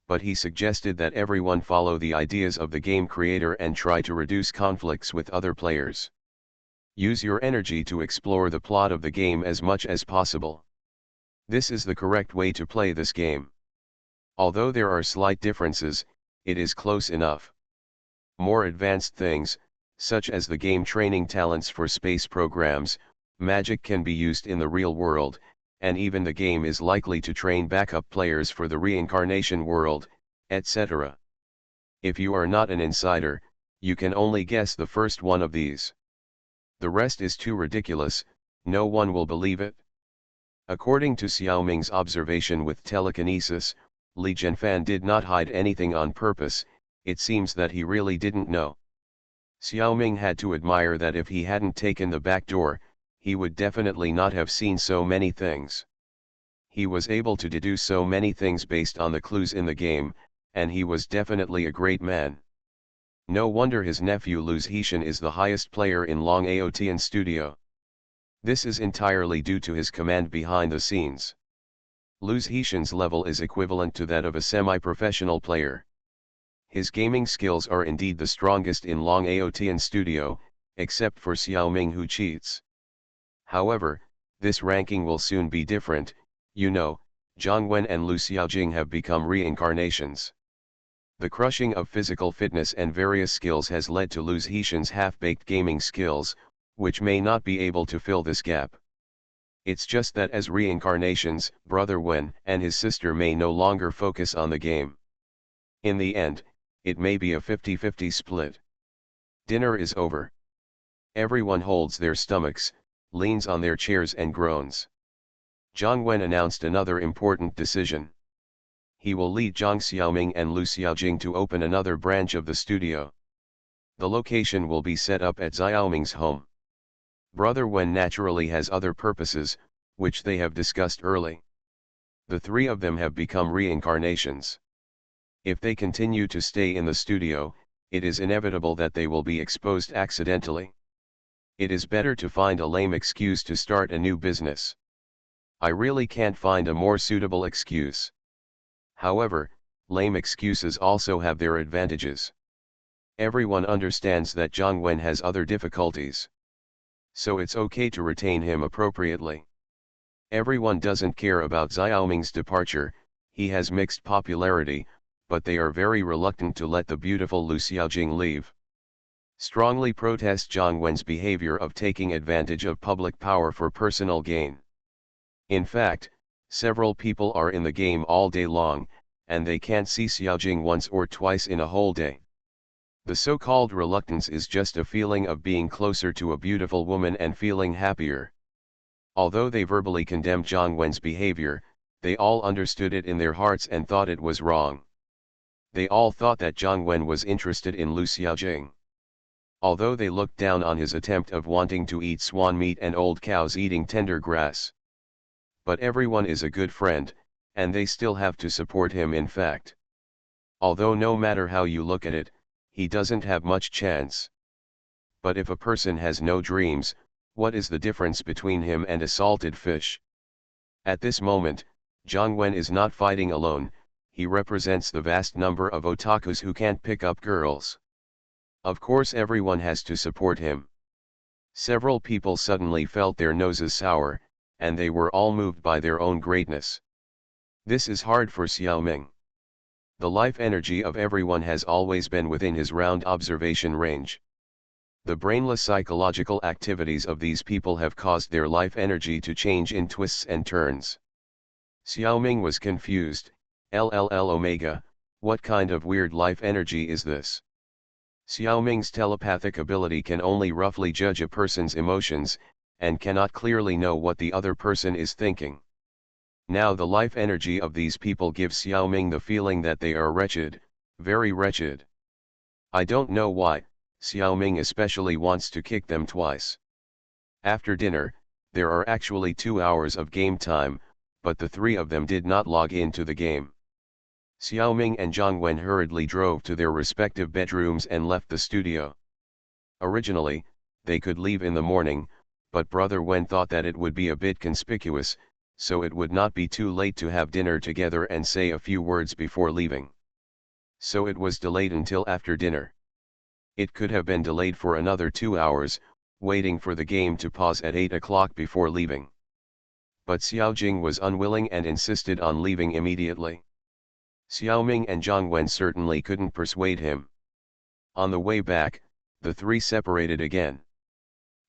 But he suggested that everyone follow the ideas of the game creator and try to reduce conflicts with other players. Use your energy to explore the plot of the game as much as possible. This is the correct way to play this game. Although there are slight differences, it is close enough. More advanced things, such as the game training talents for space programs, magic can be used in the real world, and even the game is likely to train backup players for the reincarnation world, etc. If you are not an insider, you can only guess the first one of these. The rest is too ridiculous, no one will believe it. According to Xiaoming's observation with telekinesis, Li Zhenfan did not hide anything on purpose. It seems that he really didn't know. Xiaoming had to admire that if he hadn't taken the back door, he would definitely not have seen so many things. He was able to deduce so many things based on the clues in the game, and he was definitely a great man. No wonder his nephew Lu Zhishan is the highest player in Long Aotian Studio. This is entirely due to his command behind the scenes. Lu Zhishan's level is equivalent to that of a semi-professional player. His gaming skills are indeed the strongest in Long Aotian Studio, except for Xiaoming who cheats. However, this ranking will soon be different. You know, Zhang Wen and Lu Xiaojing have become reincarnations. The crushing of physical fitness and various skills has led to Lu Zhishan's half-baked gaming skills, which may not be able to fill this gap. It's just that as reincarnations, Brother Wen and his sister may no longer focus on the game. In the end, it may be a 50-50 split. Dinner is over. Everyone holds their stomachs, leans on their chairs and groans. Zhang Wen announced another important decision. He will lead Zhang Xiaoming and Lu Xiaojing to open another branch of the studio. The location will be set up at Xiaoming's home. Brother Wen naturally has other purposes, which they have discussed early. The three of them have become reincarnations. If they continue to stay in the studio, it is inevitable that they will be exposed accidentally. It is better to find a lame excuse to start a new business. I really can't find a more suitable excuse. However, lame excuses also have their advantages. Everyone understands that Zhang Wen has other difficulties. So it's okay to retain him appropriately. Everyone doesn't care about Xiaoming's departure, he has mixed popularity, but they are very reluctant to let the beautiful Lu Xiaojing leave. Strongly protest Zhang Wen's behavior of taking advantage of public power for personal gain. In fact, several people are in the game all day long, and they can't see Xiaojing once or twice in a whole day. The so-called reluctance is just a feeling of being closer to a beautiful woman and feeling happier. Although they verbally condemned Zhang Wen's behavior, they all understood it in their hearts and thought it was wrong. They all thought that Zhang Wen was interested in Lu Xiaojing. Although they looked down on his attempt of wanting to eat swan meat and old cows eating tender grass. But everyone is a good friend, and they still have to support him in fact. Although no matter how you look at it, he doesn't have much chance. But if a person has no dreams, what is the difference between him and a salted fish? At this moment, Zhang Wen is not fighting alone, he represents the vast number of otakus who can't pick up girls. Of course everyone has to support him. Several people suddenly felt their noses sour, and they were all moved by their own greatness. This is hard for Xiaoming. The life energy of everyone has always been within his round observation range. The brainless psychological activities of these people have caused their life energy to change in twists and turns. Xiaoming was confused. Omega, what kind of weird life energy is this? Xiaoming's telepathic ability can only roughly judge a person's emotions, and cannot clearly know what the other person is thinking. Now the life energy of these people gives Xiaoming the feeling that they are wretched, very wretched. I don't know why, Xiaoming especially wants to kick them twice. After dinner, there are actually 2 hours of game time, but the three of them did not log into the game. Xiaoming and Zhang Wen hurriedly drove to their respective bedrooms and left the studio. Originally, they could leave in the morning, but Brother Wen thought that it would be a bit conspicuous, so it would not be too late to have dinner together and say a few words before leaving. So it was delayed until after dinner. It could have been delayed for another 2 hours, waiting for the game to pause at 8 o'clock before leaving. But Xiaojing was unwilling and insisted on leaving immediately. Xiaoming and Zhang Wen certainly couldn't persuade him. On the way back, the three separated again.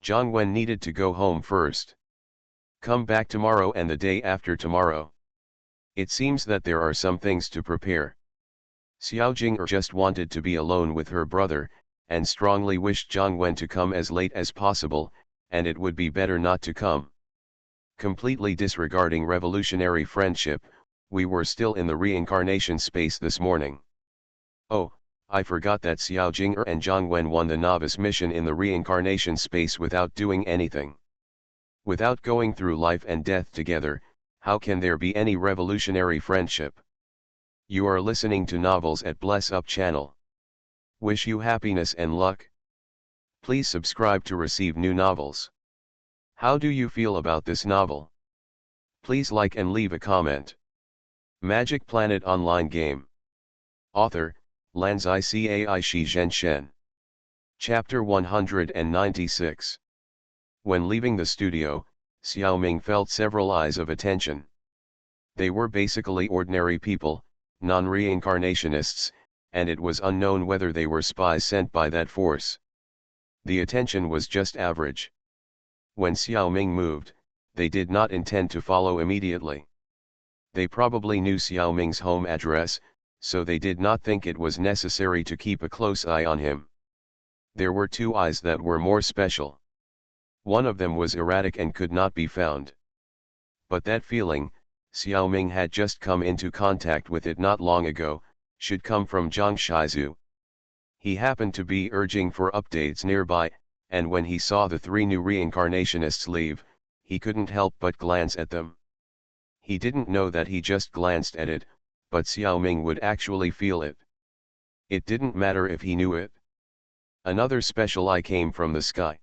Zhang Wen needed to go home first. Come back tomorrow and the day after tomorrow. It seems that there are some things to prepare. Xiaojing just wanted to be alone with her brother, and strongly wished Zhang Wen to come as late as possible, and it would be better not to come. Completely disregarding revolutionary friendship, we were still in the reincarnation space this morning. Oh, I forgot that Xiaojing and Zhang Wen won the novice mission in the reincarnation space without doing anything. Without going through life and death together, how can there be any revolutionary friendship? You are listening to Novels at Bless Up channel. Wish you happiness and luck. Please subscribe to receive new novels. How do you feel about this novel? Please like and leave a comment. Magic Planet Online Game. Author, Lanzai Cai Shi Zhen Shen. Chapter 196. When leaving the studio, Xiaoming felt several eyes of attention. They were basically ordinary people, non-reincarnationists, and it was unknown whether they were spies sent by that force. The attention was just average. When Xiaoming moved, they did not intend to follow immediately. They probably knew Xiaoming's home address, so they did not think it was necessary to keep a close eye on him. There were two eyes that were more special. One of them was erratic and could not be found. But that feeling, Xiaoming had just come into contact with it not long ago, should come from Zhang Shizu. He happened to be urging for updates nearby, and when he saw the three new reincarnationists leave, he couldn't help but glance at them. He didn't know that he just glanced at it, but Xiaoming would actually feel it. It didn't matter if he knew it. Another special eye came from the sky.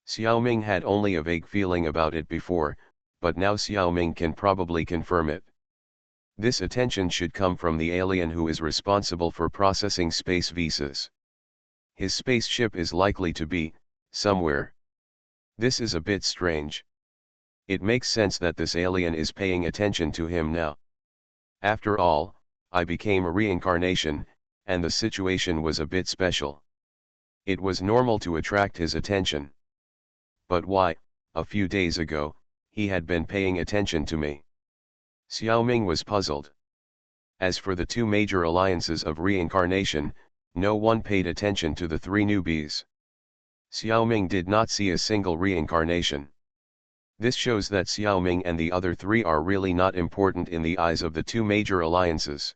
Xiaoming had only a vague feeling about it before, but now Xiaoming can probably confirm it. This attention should come from the alien who is responsible for processing space visas. His spaceship is likely to be somewhere. This is a bit strange. It makes sense that this alien is paying attention to him now. After all, I became a reincarnation, and the situation was a bit special. It was normal to attract his attention. But why, a few days ago, he had been paying attention to me? Xiaoming was puzzled. As for the two major alliances of reincarnation, no one paid attention to the three newbies. Xiaoming did not see a single reincarnation. This shows that Xiaoming and the other three are really not important in the eyes of the two major alliances.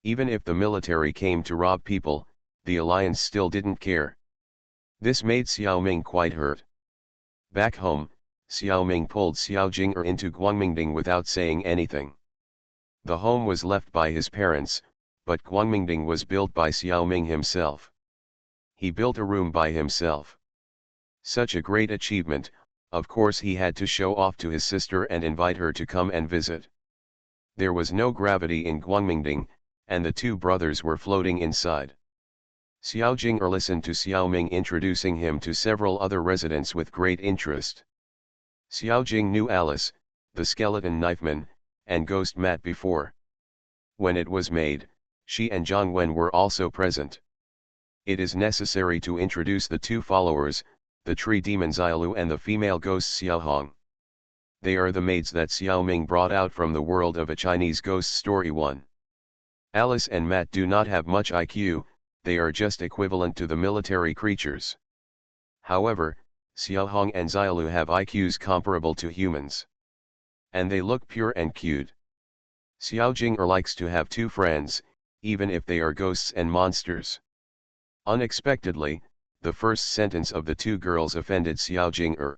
Even if the military came to rob people, the alliance still didn't care. This made Xiaoming quite hurt. Back home, Xiaoming pulled Xiao Jing'er into Guangmingding without saying anything. The home was left by his parents, but Guangmingding was built by Xiaoming himself. He built a room by himself. Such a great achievement, of course he had to show off to his sister and invite her to come and visit. There was no gravity in Guangmingding, and the two brothers were floating inside. Xiao Jing'er listened to Xiaoming introducing him to several other residents with great interest. Xiao Jing knew Alice, the skeleton knifeman, and Ghost Matt before. When it was made, she and Zhang Wen were also present. It is necessary to introduce the two followers, the tree demon Xiaolu and the female ghost Xiaohong. They are the maids that Xiaoming brought out from the world of a Chinese ghost story 1. Alice and Matt do not have much IQ, they are just equivalent to the military creatures. However, Xiaohong and Xiaolu have IQs comparable to humans. And they look pure and cute. Xiao Jing'er likes to have two friends, even if they are ghosts and monsters. Unexpectedly, the first sentence of the two girls offended Xiao Jing'er.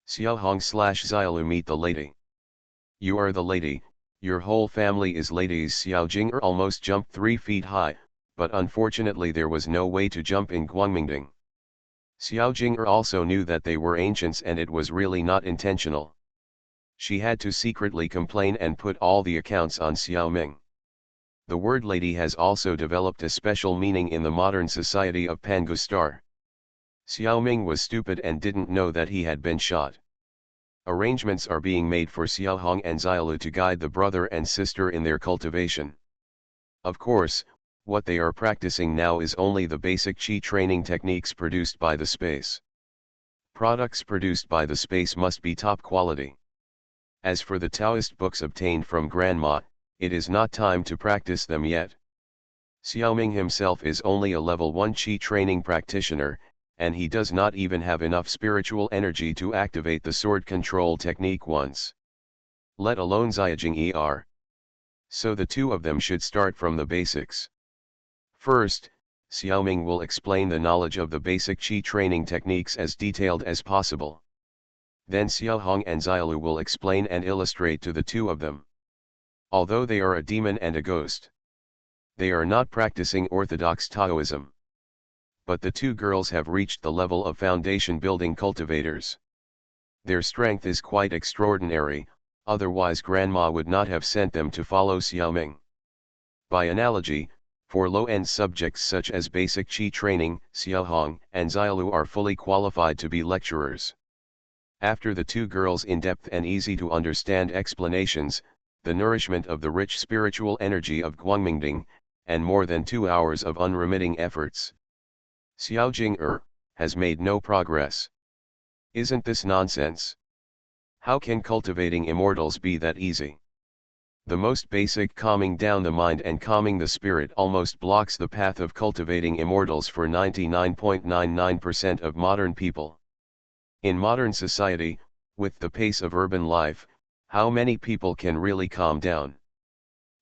Xiaohong/Xiaolu, meet the lady. You are the lady, your whole family is ladies. Xiao Jing'er almost jumped 3 feet high, but unfortunately there was no way to jump in Guangmingding. Xiao Jing'er also knew that they were ancients and it was really not intentional. She had to secretly complain and put all the accounts on Xiaoming. The word lady has also developed a special meaning in the modern society of Pangustar. Xiaoming was stupid and didn't know that he had been shot. Arrangements are being made for Xiaohong and Xiaolu to guide the brother and sister in their cultivation. Of course, what they are practicing now is only the basic Qi training techniques produced by the space. Products produced by the space must be top quality. As for the Taoist books obtained from Grandma, it is not time to practice them yet. Xiaoming himself is only a level 1 Qi training practitioner, and he does not even have enough spiritual energy to activate the sword control technique once. Let alone Xiaojing Er. So the two of them should start from the basics. First, Xiaoming will explain the knowledge of the basic Qi training techniques as detailed as possible. Then Xiaohong and Xiaolu will explain and illustrate to the two of them. Although they are a demon and a ghost, they are not practicing orthodox Taoism. But the two girls have reached the level of foundation building cultivators. Their strength is quite extraordinary, otherwise Grandma would not have sent them to follow Xiaoming. By analogy, for low-end subjects such as basic Qi training, Xiaohong and Xiaolu are fully qualified to be lecturers. After the two girls' in-depth and easy-to-understand explanations, the nourishment of the rich spiritual energy of Guangmingding, and more than 2 hours of unremitting efforts, Xiao Jing'er has made no progress. Isn't this nonsense? How can cultivating immortals be that easy? The most basic calming down the mind and calming the spirit almost blocks the path of cultivating immortals for 99.99% of modern people. In modern society, with the pace of urban life, how many people can really calm down?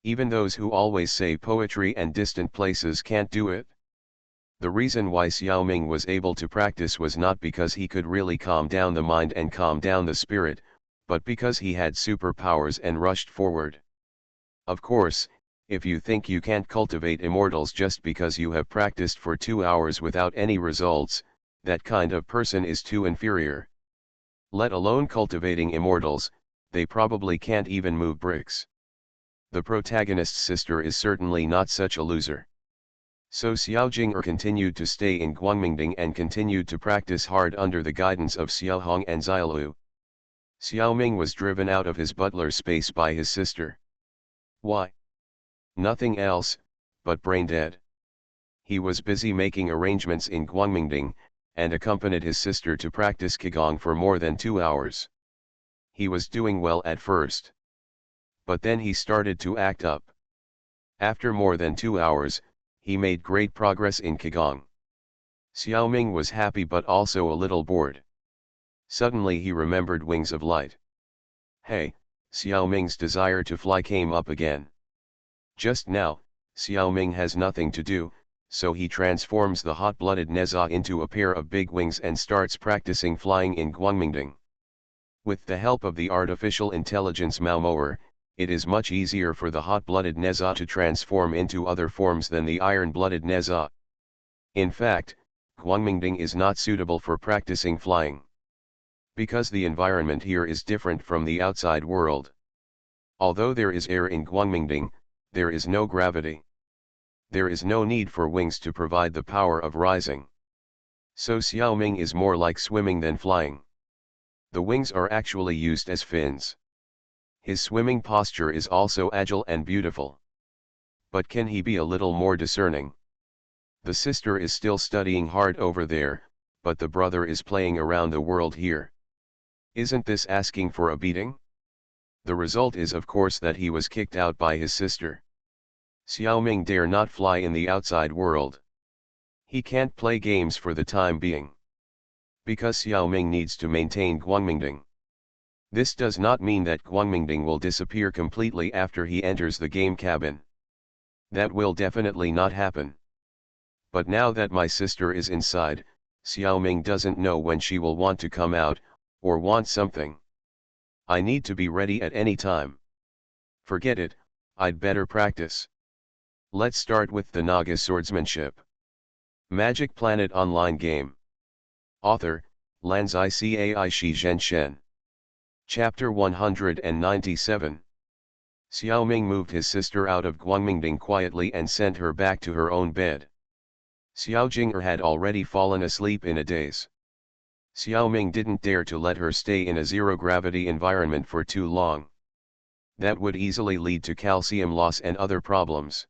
Even those who always say poetry and distant places can't do it. The reason why Xiaoming was able to practice was not because he could really calm down the mind and calm down the spirit, but because he had superpowers and rushed forward. Of course, if you think you can't cultivate immortals just because you have practiced for 2 hours without any results, that kind of person is too inferior. Let alone cultivating immortals, they probably can't even move bricks. The protagonist's sister is certainly not such a loser. So Xiao Jing'er continued to stay in Guangmingding and continued to practice hard under the guidance of Xiaohong and Xiaolu. Xiao Ming was driven out of his butler space by his sister. Why? Nothing else, but brain dead. He was busy making arrangements in Guangmingding, and accompanied his sister to practice Qigong for more than 2 hours. He was doing well at first. But then he started to act up. After more than 2 hours, he made great progress in Qigong. Xiao Ming was happy but also a little bored. Suddenly he remembered wings of light. Hey, Xiao Ming's desire to fly came up again. Just now, Xiao Ming has nothing to do, so he transforms the hot-blooded Neza into a pair of big wings and starts practicing flying in Guangmingding. With the help of the artificial intelligence Maomoer, it is much easier for the hot-blooded Neza to transform into other forms than the iron-blooded Neza. In fact, Guangmingding is not suitable for practicing flying. Because the environment here is different from the outside world. Although there is air in Guangmingding, there is no gravity. There is no need for wings to provide the power of rising. So Xiao Ming is more like swimming than flying. The wings are actually used as fins. His swimming posture is also agile and beautiful. But can he be a little more discerning? The sister is still studying hard over there, but the brother is playing around the world here. Isn't this asking for a beating? The result is of course that he was kicked out by his sister. Xiao Ming dare not fly in the outside world. He can't play games for the time being. Because Xiao Ming needs to maintain Guangmingding. This does not mean that Guangmingding will disappear completely after he enters the game cabin. That will definitely not happen. But now that my sister is inside, Xiao Ming doesn't know when she will want to come out, or want something. I need to be ready at any time. Forget it, I'd better practice. Let's start with the Naga swordsmanship. Magic Planet Online Game. Author, Lanzai Cai Shi Zhen Shen. Chapter 197. Xiao Ming moved his sister out of Guangmingding quietly and sent her back to her own bed. Xiao Jing'er had already fallen asleep in a daze. Xiao Ming didn't dare to let her stay in a zero-gravity environment for too long. That would easily lead to calcium loss and other problems.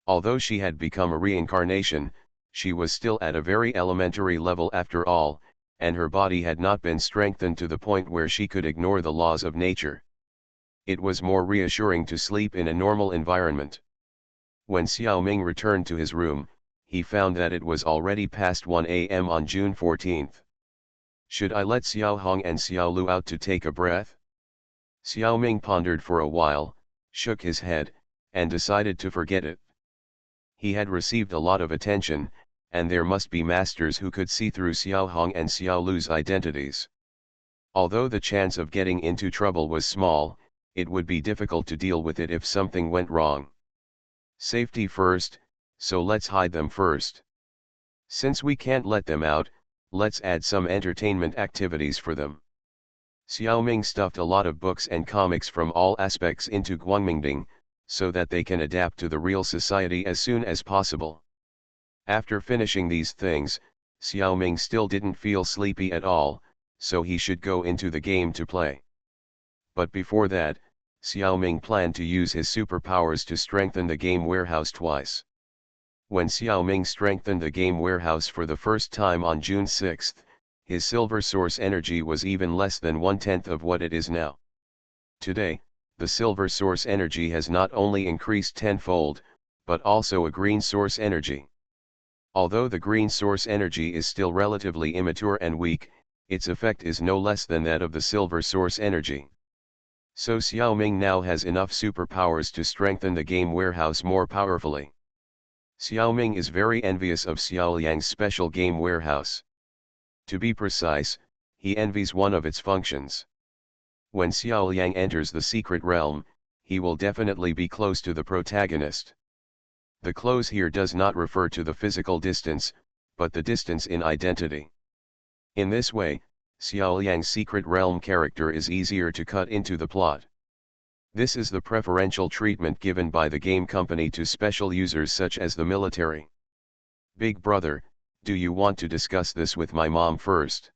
Although she had become a reincarnation, she was still at a very elementary level after all, and her body had not been strengthened to the point where she could ignore the laws of nature. It was more reassuring to sleep in a normal environment. When Xiao Ming returned to his room, he found that it was already past 1 a.m. on June 14th. Should I let Xiao Hong and Xiao Lu out to take a breath? Xiao Ming pondered for a while, shook his head, and decided to forget it. He had received a lot of attention, and there must be masters who could see through Xiao Hong and Xiao Lu's identities. Although the chance of getting into trouble was small, it would be difficult to deal with it if something went wrong. Safety first, so let's hide them first. Since we can't let them out, let's add some entertainment activities for them. Xiao Ming stuffed a lot of books and comics from all aspects into Guangmingding, so that they can adapt to the real society as soon as possible. After finishing these things, Xiao Ming still didn't feel sleepy at all, so he should go into the game to play. But before that, Xiao Ming planned to use his superpowers to strengthen the game warehouse twice. When Xiao Ming strengthened the game warehouse for the first time on June 6, his silver source energy was even less than 1/10 of what it is now. Today, the silver source energy has not only increased tenfold, but also a green source energy. Although the green source energy is still relatively immature and weak, its effect is no less than that of the silver source energy. So Xiao Ming now has enough superpowers to strengthen the game warehouse more powerfully. Xiao Ming is very envious of Xiao Liang's special game warehouse. To be precise, he envies one of its functions. When Xiao Liang enters the secret realm, he will definitely be close to the protagonist. The close here does not refer to the physical distance, but the distance in identity. In this way, Xiao Liang's secret realm character is easier to cut into the plot. This is the preferential treatment given by the game company to special users such as the military. Big brother, do you want to discuss this with my mom first?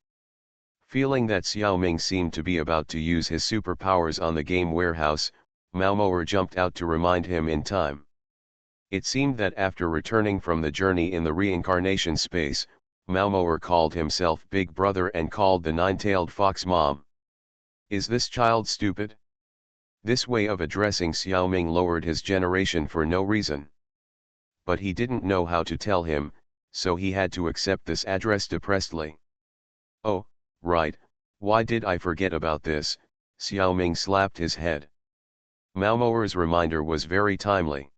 Feeling that Xiaoming seemed to be about to use his superpowers on the game warehouse, Malmoer jumped out to remind him in time. It seemed that after returning from the journey in the reincarnation space, Malmoer called himself Big Brother and called the nine-tailed fox Mom. Is this child stupid? This way of addressing Xiaoming lowered his generation for no reason. But he didn't know how to tell him, so he had to accept this address depressedly. Oh, right, why did I forget about this? Xiaoming slapped his head. Malmoer's reminder was very timely.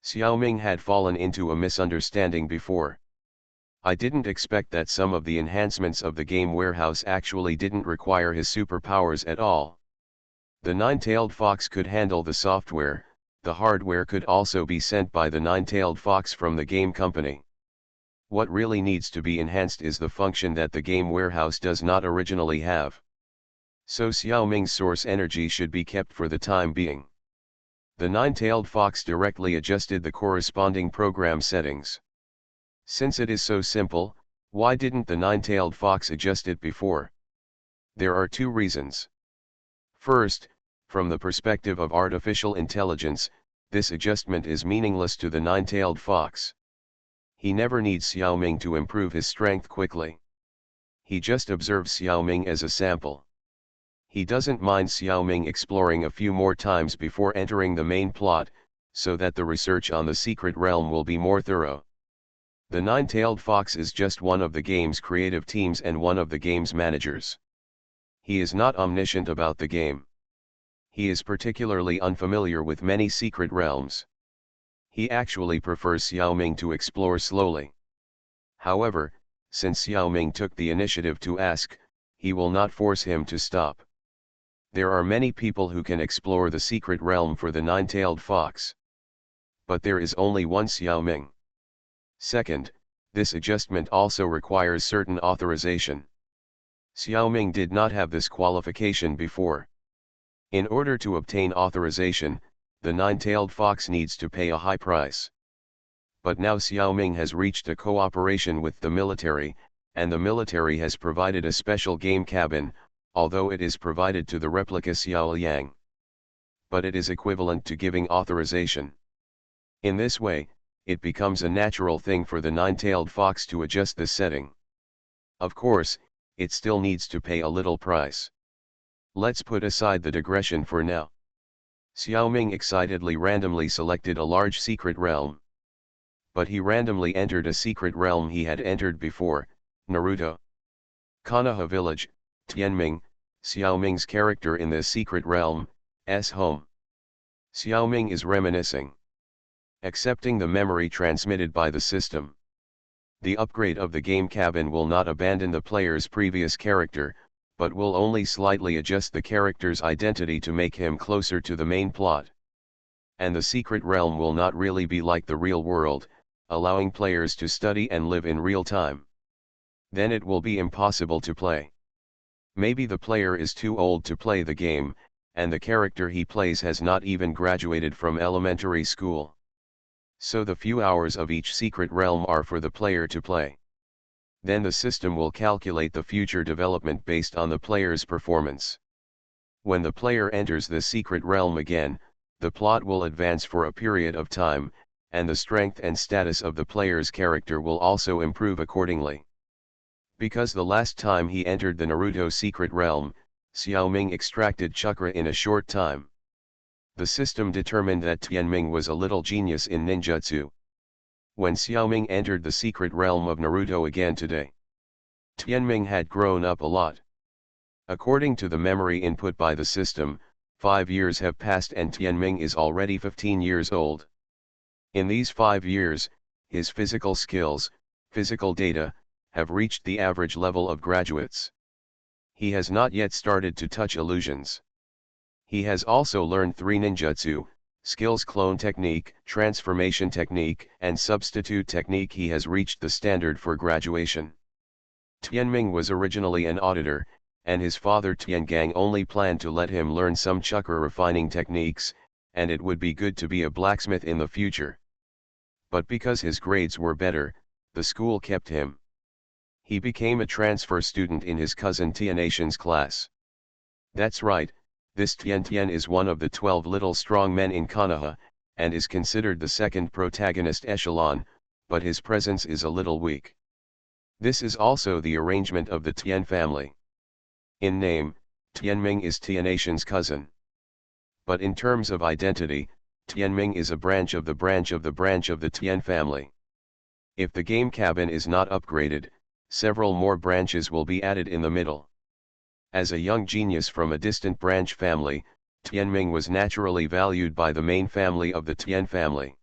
Xiaoming had fallen into a misunderstanding before. I didn't expect that some of the enhancements of the game warehouse actually didn't require his superpowers at all. The nine-tailed fox could handle the software, the hardware could also be sent by the nine-tailed fox from the game company. What really needs to be enhanced is the function that the game warehouse does not originally have. So Xiaoming's source energy should be kept for the time being. The nine-tailed fox directly adjusted the corresponding program settings. Since it is so simple, why didn't the nine-tailed fox adjust it before? There are two reasons. First, from the perspective of artificial intelligence, this adjustment is meaningless to the nine-tailed fox. He never needs Xiaoming to improve his strength quickly. He just observes Xiaoming as a sample. He doesn't mind Xiaoming exploring a few more times before entering the main plot, so that the research on the secret realm will be more thorough. The nine-tailed fox is just one of the game's creative teams and one of the game's managers. He is not omniscient about the game. He is particularly unfamiliar with many secret realms. He actually prefers Xiaoming to explore slowly. However, since Xiaoming took the initiative to ask, he will not force him to stop. There are many people who can explore the secret realm for the nine-tailed fox. But there is only one Xiaoming. Second, this adjustment also requires certain authorization. Xiaoming did not have this qualification before. In order to obtain authorization, the nine-tailed fox needs to pay a high price. But now Xiaoming has reached a cooperation with the military, and the military has provided a special game cabin, although it is provided to the replica Xiaoliang. But it is equivalent to giving authorization. In this way, it becomes a natural thing for the nine-tailed fox to adjust this setting. Of course, it still needs to pay a little price. Let's put aside the digression for now. Xiaoming excitedly randomly selected a large secret realm. But he randomly entered a secret realm he had entered before, Naruto. Konoha Village, Tianming, Xiaoming's character in this secret realm's home. Xiaoming is reminiscing. Accepting the memory transmitted by the system. The upgrade of the game cabin will not abandon the player's previous character, but will only slightly adjust the character's identity to make him closer to the main plot. And the secret realm will not really be like the real world, allowing players to study and live in real time. Then it will be impossible to play. Maybe the player is too old to play the game, and the character he plays has not even graduated from elementary school. So the few hours of each secret realm are for the player to play. Then the system will calculate the future development based on the player's performance. When the player enters the secret realm again, the plot will advance for a period of time, and the strength and status of the player's character will also improve accordingly. Because the last time he entered the Naruto secret realm, Xiaoming extracted chakra in a short time. The system determined that Tianming was a little genius in ninjutsu. When Xiaoming entered the secret realm of Naruto again today, Tianming had grown up a lot. According to the memory input by the system, 5 years have passed and Tianming is already 15 years old. In these 5 years, his physical skills, physical data, have reached the average level of graduates. He has not yet started to touch illusions. He has also learned 3 ninjutsu, skills: clone technique, transformation technique, and substitute technique. He has reached the standard for graduation. Tianming was originally an auditor, and his father Tiangang only planned to let him learn some chakra refining techniques, and it would be good to be a blacksmith in the future. But because his grades were better, the school kept him. He became a transfer student in his cousin Tianation's class. That's right, this Tian is one of the 12 little strong men in Konoha, and is considered the second protagonist echelon, but his presence is a little weak. This is also the arrangement of the Tian family. In name, Tianming is Tianation's cousin. But in terms of identity, Tianming is a branch of the branch of the branch of the Tian family. If the game cabin is not upgraded, several more branches will be added in the middle. As a young genius from a distant branch family, Tianming was naturally valued by the main family of the Tian family.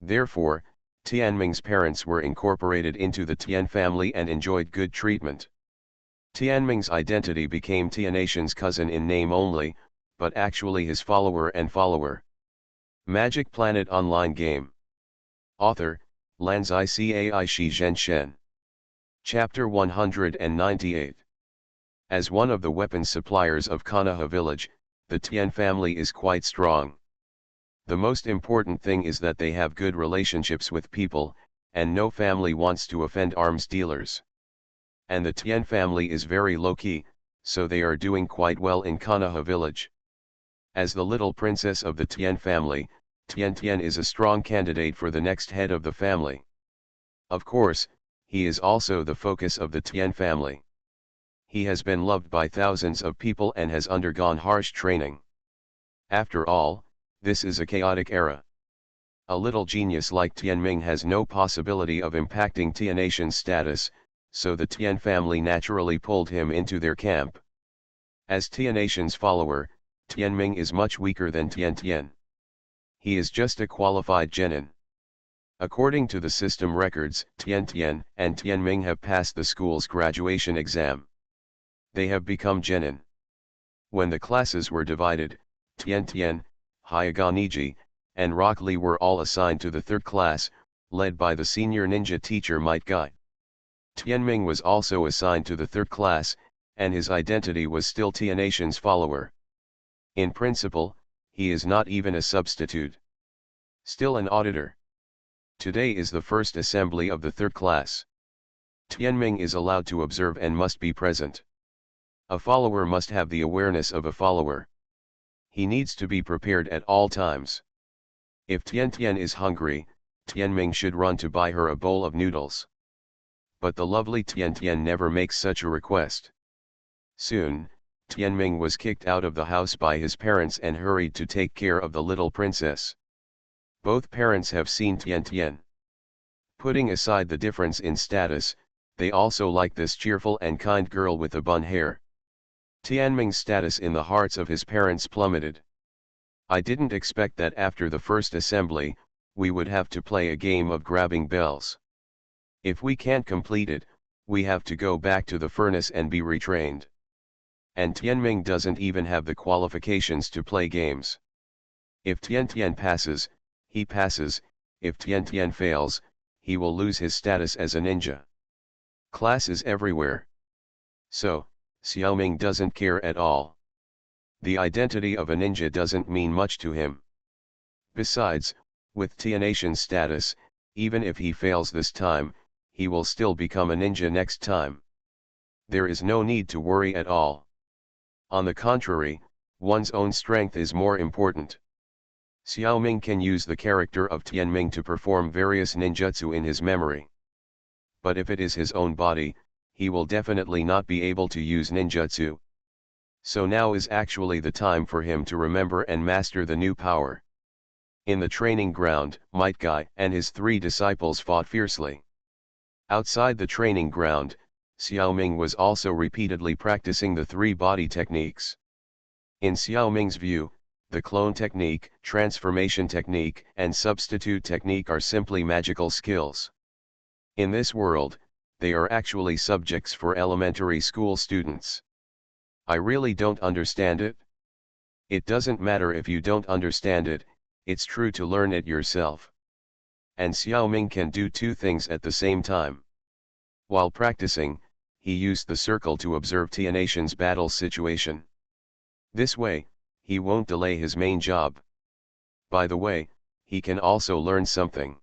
Therefore, Tianming's parents were incorporated into the Tian family and enjoyed good treatment. Tianming's identity became Tianation's cousin in name only, but actually his follower and follower. Magic Planet Online Game. Author, Lanzai Cai Shi Zhen Shen. Chapter 198. As one of the weapons suppliers of Konoha village, the Tian family is quite strong. The most important thing is that they have good relationships with people, and no family wants to offend arms dealers. And the Tian family is very low-key, so they are doing quite well in Konoha village. As the little princess of the Tian family, Tian is a strong candidate for the next head of the family. Of course, he is also the focus of the Tian family. He has been loved by thousands of people and has undergone harsh training. After all, this is a chaotic era. A little genius like Tianming has no possibility of impacting Tianation's status, so the Tian family naturally pulled him into their camp. As Tianation's follower, Tianming is much weaker than Tian. He is just a qualified genin. According to the system records, Tian and Tianming have passed the school's graduation exam. They have become genin. When the classes were divided, Tian, Hyaganiji, and Rock Lee were all assigned to the third class, led by the senior ninja teacher Might Guy. Tianming was also assigned to the third class, and his identity was still Tianation's follower. In principle, he is not even a substitute. Still an auditor. Today is the first assembly of the third class. Tianming is allowed to observe and must be present. A follower must have the awareness of a follower. He needs to be prepared at all times. If Tian is hungry, Tianming should run to buy her a bowl of noodles. But the lovely Tian never makes such a request. Soon, Tianming was kicked out of the house by his parents and hurried to take care of the little princess. Both parents have seen Tian. Putting aside the difference in status, they also like this cheerful and kind girl with the bun hair. Tianming's status in the hearts of his parents plummeted. I didn't expect that after the first assembly, we would have to play a game of grabbing bells. If we can't complete it, we have to go back to the furnace and be retrained. And Tianming doesn't even have the qualifications to play games. If Tian passes, he passes. If Tian fails, he will lose his status as a ninja. Class is everywhere. So, Xiaoming doesn't care at all. The identity of a ninja doesn't mean much to him. Besides, with Tianation's status, even if he fails this time, he will still become a ninja next time. There is no need to worry at all. On the contrary, one's own strength is more important. Xiaoming can use the character of Tianming to perform various ninjutsu in his memory. But if it is his own body, he will definitely not be able to use ninjutsu. So now is actually the time for him to remember and master the new power. In the training ground, Might Guy and his 3 disciples fought fiercely. Outside the training ground, Xiaoming was also repeatedly practicing the 3 body techniques. In Xiaoming's view, the clone technique, transformation technique, and substitute technique are simply magical skills. In this world, they are actually subjects for elementary school students. I really don't understand it. It doesn't matter if you don't understand it, it's true to learn it yourself. And Xiaoming can do 2 things at the same time. While practicing, he used the circle to observe Tianation's battle situation. This way, he won't delay his main job. By the way, he can also learn something.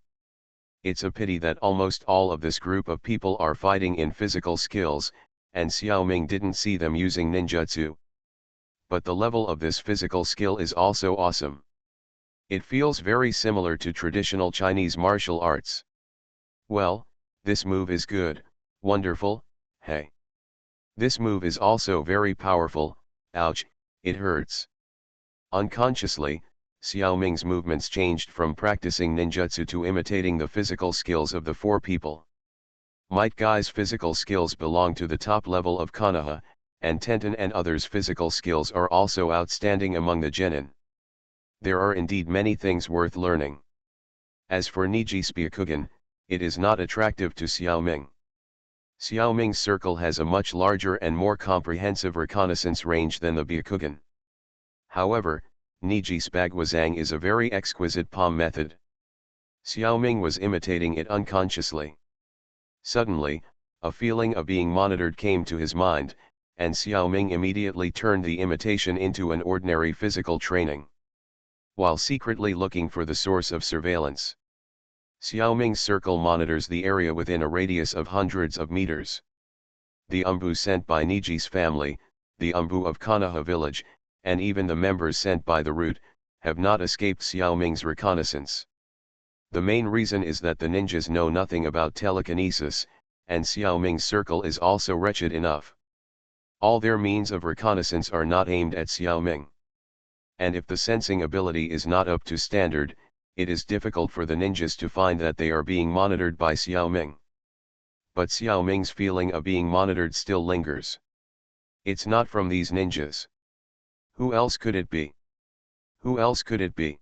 It's a pity that almost all of this group of people are fighting in physical skills, and Xiaoming didn't see them using ninjutsu. But the level of this physical skill is also awesome. It feels very similar to traditional Chinese martial arts. Well, this move is good, wonderful, hey. This move is also very powerful, ouch, it hurts. Unconsciously, Xiaoming's movements changed from practicing ninjutsu to imitating the physical skills of the four people. Might Guy's physical skills belong to the top level of Konoha, and Tenten and others' physical skills are also outstanding among the genin. There are indeed many things worth learning. As for Niji's Byakugan, it is not attractive to Xiaoming. Xiaoming's circle has a much larger and more comprehensive reconnaissance range than the Byakugan. However, Niji's Bagwazang is a very exquisite palm method. Xiaoming was imitating it unconsciously. Suddenly, a feeling of being monitored came to his mind, and Xiaoming immediately turned the imitation into an ordinary physical training. While secretly looking for the source of surveillance, Xiaoming's circle monitors the area within a radius of hundreds of meters. The Umbu sent by Niji's family, the Umbu of Konoha village, and even the members sent by the route, have not escaped Xiaoming's reconnaissance. The main reason is that the ninjas know nothing about telekinesis, and Xiaoming's circle is also wretched enough. All their means of reconnaissance are not aimed at Xiaoming. And if the sensing ability is not up to standard, it is difficult for the ninjas to find that they are being monitored by Xiaoming. But Xiaoming's feeling of being monitored still lingers. It's not from these ninjas. Who else could it be? Who else could it be?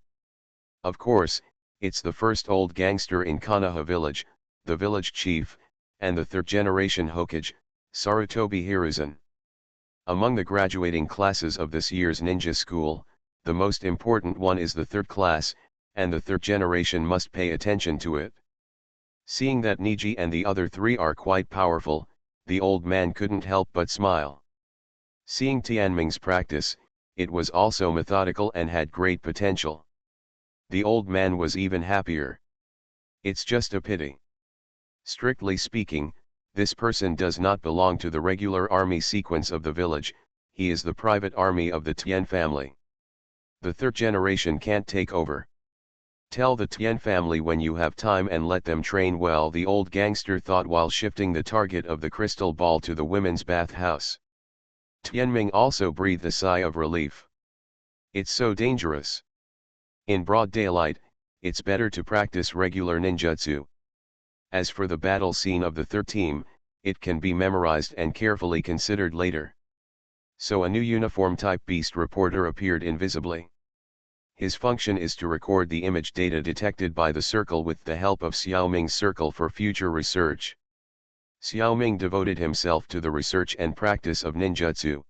Of course, it's the first old gangster in Konoha village, the village chief, and the third-generation Hokage, Sarutobi Hiruzen. Among the graduating classes of this year's ninja school, the most important one is the third class, and the third generation must pay attention to it. Seeing that Niji and the other three are quite powerful, the old man couldn't help but smile. Seeing Tianming's practice, it was also methodical and had great potential. The old man was even happier. It's just a pity. Strictly speaking, this person does not belong to the regular army sequence of the village, he is the private army of the Tian family. The third generation can't take over. Tell the Tian family when you have time and let them train well, the old gangster thought while shifting the target of the crystal ball to the women's bathhouse. Tianming also breathed a sigh of relief. It's so dangerous. In broad daylight, it's better to practice regular ninjutsu. As for the battle scene of the third team, it can be memorized and carefully considered later. So a new uniform-type beast reporter appeared invisibly. His function is to record the image data detected by the circle with the help of Xiaoming's circle for future research. Xiaoming devoted himself to the research and practice of ninjutsu.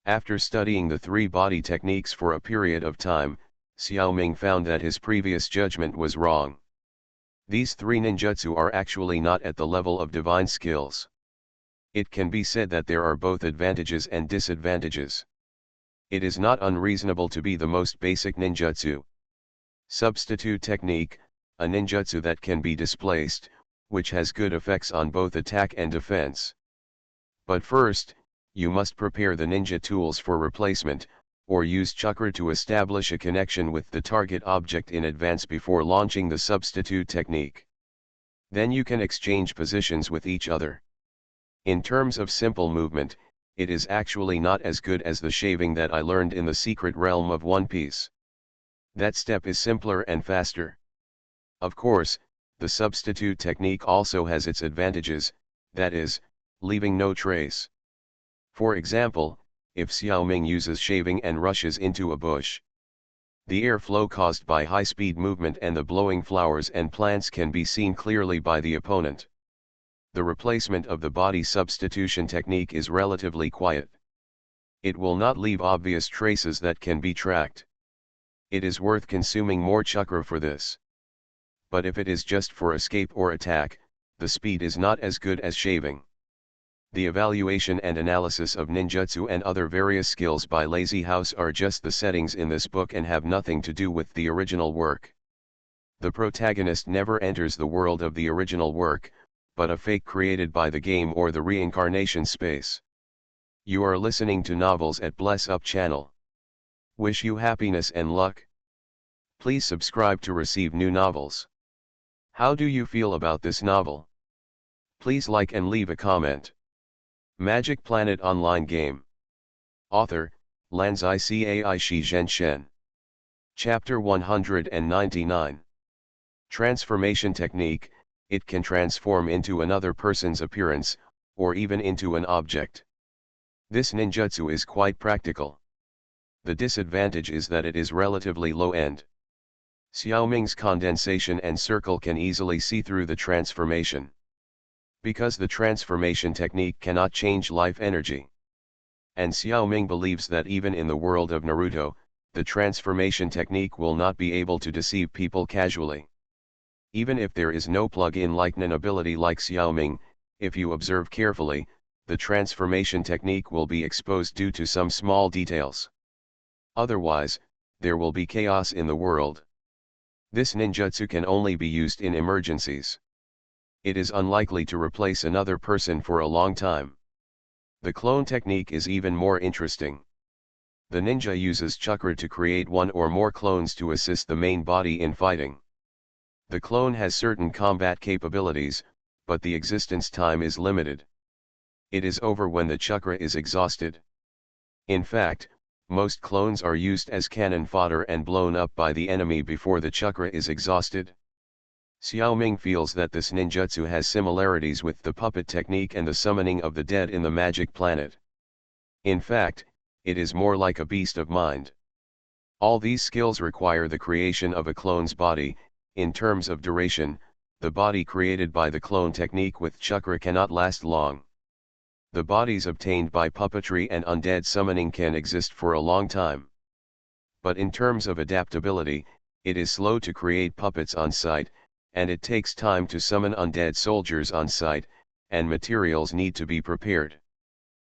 After studying the three body techniques for a period of time, Xiaoming found that his previous judgment was wrong. These three ninjutsu are actually not at the level of divine skills. It can be said that there are both advantages and disadvantages. It is not unreasonable to be the most basic ninjutsu. Substitute technique, a ninjutsu that can be displaced, which has good effects on both attack and defense. But first, you must prepare the ninja tools for replacement, or use chakra to establish a connection with the target object in advance before launching the substitute technique. Then you can exchange positions with each other. In terms of simple movement, it is actually not as good as the shaving that I learned in the secret realm of One Piece. That step is simpler and faster. Of course, the substitute technique also has its advantages, that is, leaving no trace. For example, if Xiaoming uses shaving and rushes into a bush, the airflow caused by high-speed movement and the blowing flowers and plants can be seen clearly by the opponent. The replacement of the body substitution technique is relatively quiet. It will not leave obvious traces that can be tracked. It is worth consuming more chakra for this. But if it is just for escape or attack, the speed is not as good as shaving. The evaluation and analysis of ninjutsu and other various skills by Lazy House are just the settings in this book and have nothing to do with the original work. The protagonist never enters the world of the original work, but a fake created by the game or the reincarnation space. You are listening to Novels at Bless Up channel. Wish you happiness and luck. Please subscribe to receive new novels. How do you feel about this novel? Please like and leave a comment. Magic Planet Online Game. Author, Lanzai Cai Shi Zhen Shen. Chapter 199. Transformation Technique. It can transform into another person's appearance, or even into an object. This ninjutsu is quite practical. The disadvantage is that it is relatively low-end. Xiaoming's condensation and circle can easily see through the transformation. Because the transformation technique cannot change life energy. And Xiaoming believes that even in the world of Naruto, the transformation technique will not be able to deceive people casually. Even if there is no plug-in lightning ability like Xiaoming, if you observe carefully, the transformation technique will be exposed due to some small details. Otherwise, there will be chaos in the world. This ninjutsu can only be used in emergencies. It is unlikely to replace another person for a long time. The clone technique is even more interesting. The ninja uses chakra to create one or more clones to assist the main body in fighting. The clone has certain combat capabilities, but the existence time is limited. It is over when the chakra is exhausted. In fact, most clones are used as cannon fodder and blown up by the enemy before the chakra is exhausted. Xiaoming feels that this ninjutsu has similarities with the puppet technique and the summoning of the dead in the Magic Planet. In fact, it is more like a beast of mind. All these skills require the creation of a clone's body. In terms of duration, the body created by the clone technique with chakra cannot last long. The bodies obtained by puppetry and undead summoning can exist for a long time. But in terms of adaptability, it is slow to create puppets on site, and it takes time to summon undead soldiers on site, and materials need to be prepared.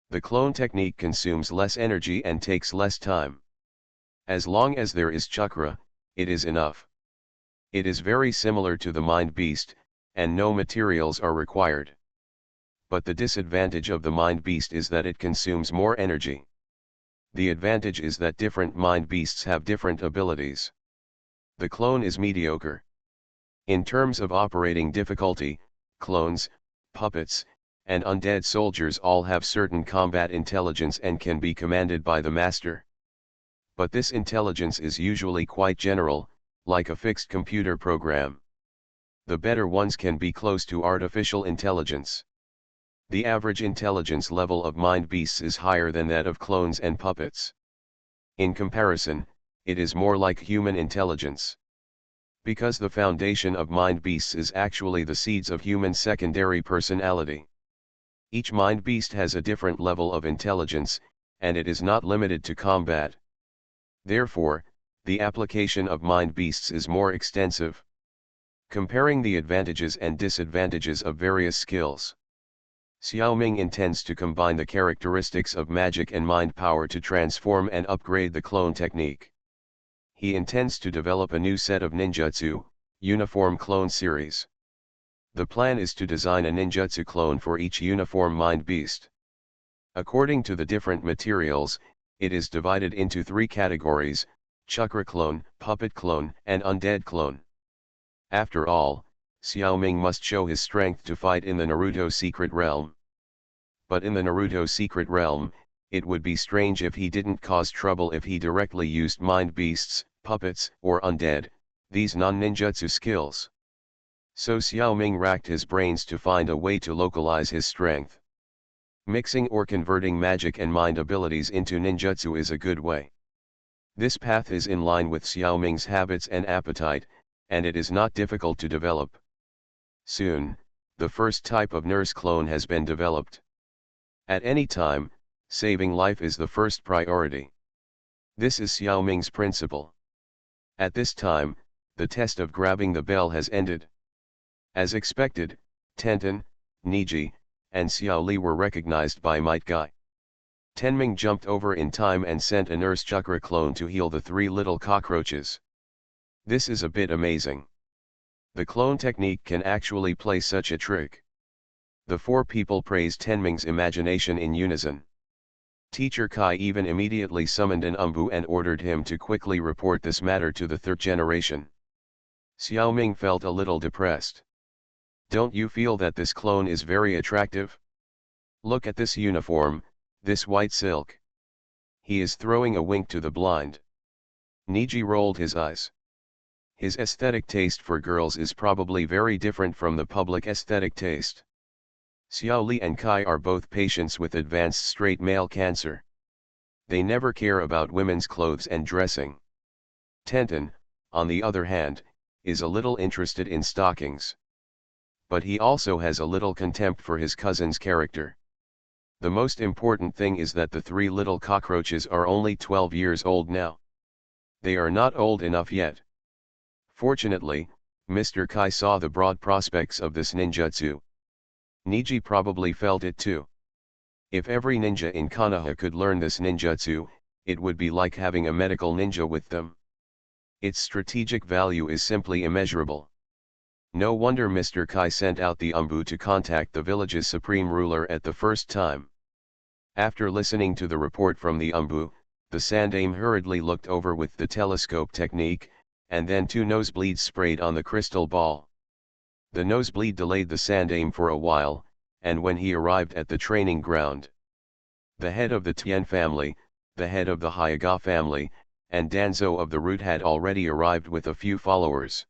The clone technique consumes less energy and takes less time. As long as there is chakra, it is enough. It is very similar to the mind beast, and no materials are required. But the disadvantage of the mind beast is that it consumes more energy. The advantage is that different mind beasts have different abilities. The clone is mediocre. In terms of operating difficulty, clones, puppets, and undead soldiers all have certain combat intelligence and can be commanded by the master. But this intelligence is usually quite general, like a fixed computer program. The better ones can be close to artificial intelligence. The average intelligence level of mind beasts is higher than that of clones and puppets. In comparison, it is more like human intelligence. Because the foundation of mind beasts is actually the seeds of human secondary personality. Each mind beast has a different level of intelligence, and it is not limited to combat. Therefore, the application of mind beasts is more extensive. Comparing the advantages and disadvantages of various skills. Xiaoming intends to combine the characteristics of magic and mind power to transform and upgrade the clone technique. He intends to develop a new set of ninjutsu, uniform clone series. The plan is to design a ninjutsu clone for each uniform mind beast. According to the different materials, it is divided into 3 categories: chakra clone, puppet clone, and undead clone. After all, Xiaoming must show his strength to fight in the Naruto Secret Realm. But in the Naruto Secret Realm, it would be strange if he didn't cause trouble if he directly used mind beasts, puppets, or undead, these non-ninjutsu skills. So Xiaoming racked his brains to find a way to localize his strength. Mixing or converting magic and mind abilities into ninjutsu is a good way. This path is in line with Xiaoming's habits and appetite, and it is not difficult to develop. Soon, the first type of nurse clone has been developed. At any time, saving life is the first priority. This is Xiaoming's principle. At this time, the test of grabbing the bell has ended. As expected, Tenten, Niji, and Xiao Li were recognized by Might Guy. Tenming jumped over in time and sent a nurse chakra clone to heal the 3 little cockroaches. This is a bit amazing. The clone technique can actually play such a trick. The four people praised Tenming's imagination in unison. Teacher Kai even immediately summoned an Umbu and ordered him to quickly report this matter to the third generation. Xiaoming felt a little depressed. Don't you feel that this clone is very attractive? Look at this uniform, this white silk. He is throwing a wink to the blind. Niji rolled his eyes. His aesthetic taste for girls is probably very different from the public aesthetic taste. Xiao Li and Kai are both patients with advanced straight male cancer. They never care about women's clothes and dressing. Tenten, on the other hand, is a little interested in stockings. But he also has a little contempt for his cousin's character. The most important thing is that the three little cockroaches are only 12 years old now. They are not old enough yet. Fortunately, Mr. Kai saw the broad prospects of this ninjutsu. Niji probably felt it too. If every ninja in Konoha could learn this ninjutsu, it would be like having a medical ninja with them. Its strategic value is simply immeasurable. No wonder Mr. Kai sent out the Umbu to contact the village's supreme ruler at the first time. After listening to the report from the Umbu, the Sandaime hurriedly looked over with the telescope technique, and then 2 nosebleeds sprayed on the crystal ball. The nosebleed delayed the Sandaime for a while, and when he arrived at the training ground, the head of the Tien family, the head of the Hyaga family, and Danzo of the Root had already arrived with a few followers.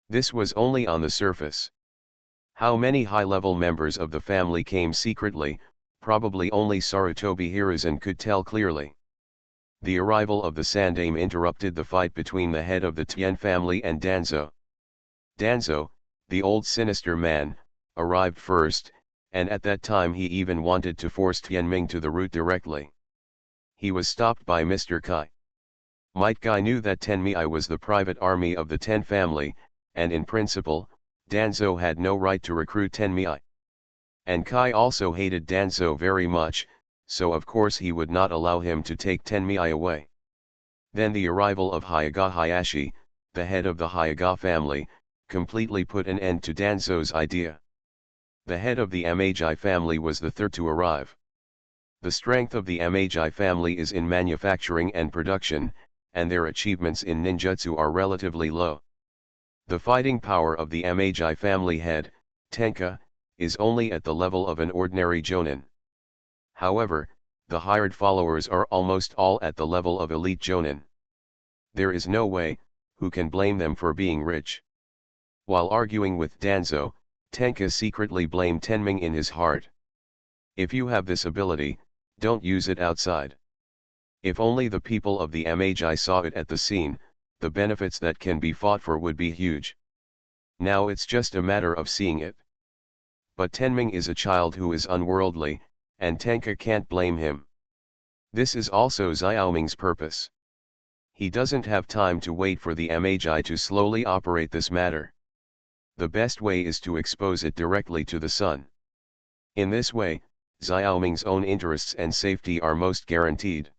This was only on the surface. How many high-level members of the family came secretly, probably only Sarutobi Hiruzen could tell clearly. The arrival of the Sandaime interrupted the fight between the head of the Tien family and Danzo. Danzo, the old sinister man, arrived first, and at that time he even wanted to force Tianming to the Root directly. He was stopped by Mr. Kai. Might Guy knew that Tenmei was the private army of the Ten family, and in principle, Danzo had no right to recruit Tenmei. And Kai also hated Danzo very much, so of course he would not allow him to take Tenmei away. Then the arrival of Hyaga Hayashi, the head of the Hyaga family, completely put an end to Danzo's idea. The head of the Amagi family was the third to arrive. The strength of the Amagi family is in manufacturing and production, and their achievements in ninjutsu are relatively low. The fighting power of the Amagi family head, Tenka, is only at the level of an ordinary jonin. However, the hired followers are almost all at the level of elite jonin. There is no way, who can blame them for being rich. While arguing with Danzo, Tenka secretly blamed Tenming in his heart. If you have this ability, don't use it outside. If only the people of the Amagi saw it at the scene, the benefits that can be fought for would be huge. Now it's just a matter of seeing it. But Tenming is a child who is unworldly, and Tenka can't blame him. This is also Xiaoming's purpose. He doesn't have time to wait for the Amagi to slowly operate this matter. The best way is to expose it directly to the sun. In this way, Xiaoming's own interests and safety are most guaranteed.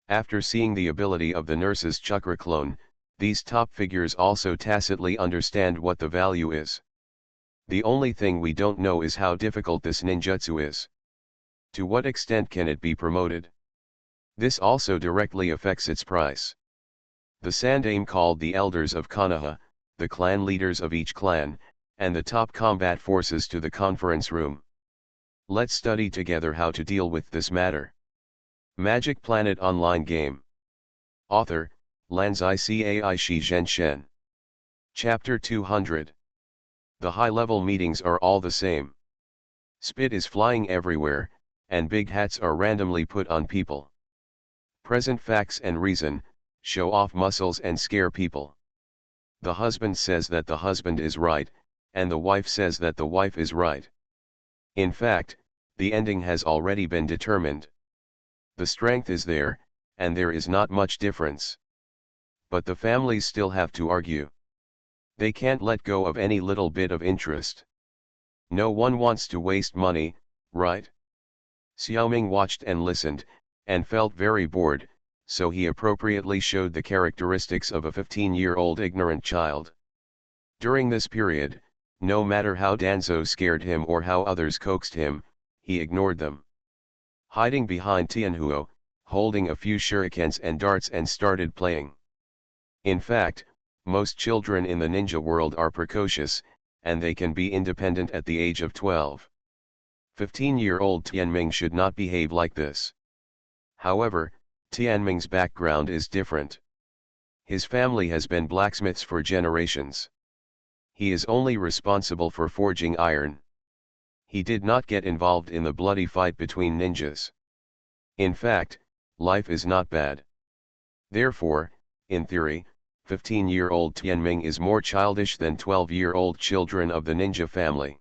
After seeing the ability of the nurse's chakra clone, these top figures also tacitly understand what the value is. The only thing we don't know is how difficult this ninjutsu is. To what extent can it be promoted? This also directly affects its price. The Sandaime called the elders of Konoha, the clan leaders of each clan, and the top combat forces to the conference room. Let's study together how to deal with this matter. Magic Planet Online Game. Author, Lanzai Cai Shi Zhen Shen. Chapter 200. The high-level meetings are all the same. Spit is flying everywhere, and big hats are randomly put on people. Present facts and reason, show off muscles and scare people. The husband says that the husband is right, and the wife says that the wife is right. In fact, the ending has already been determined. The strength is there, and there is not much difference. But the families still have to argue. They can't let go of any little bit of interest. No one wants to waste money, right? Xiaoming watched and listened, and felt very bored, so he appropriately showed the characteristics of a 15-year-old ignorant child. During this period, no matter how Danzo scared him or how others coaxed him, he ignored them. Hiding behind Tianhuo, holding a few shurikens and darts and started playing. In fact, most children in the ninja world are precocious, and they can be independent at the age of 12. 15-year-old Tianming should not behave like this. However, Tianming's background is different. His family has been blacksmiths for generations. He is only responsible for forging iron. He did not get involved in the bloody fight between ninjas. In fact, life is not bad. Therefore, in theory, 15-year-old Tianming is more childish than 12-year-old children of the ninja family.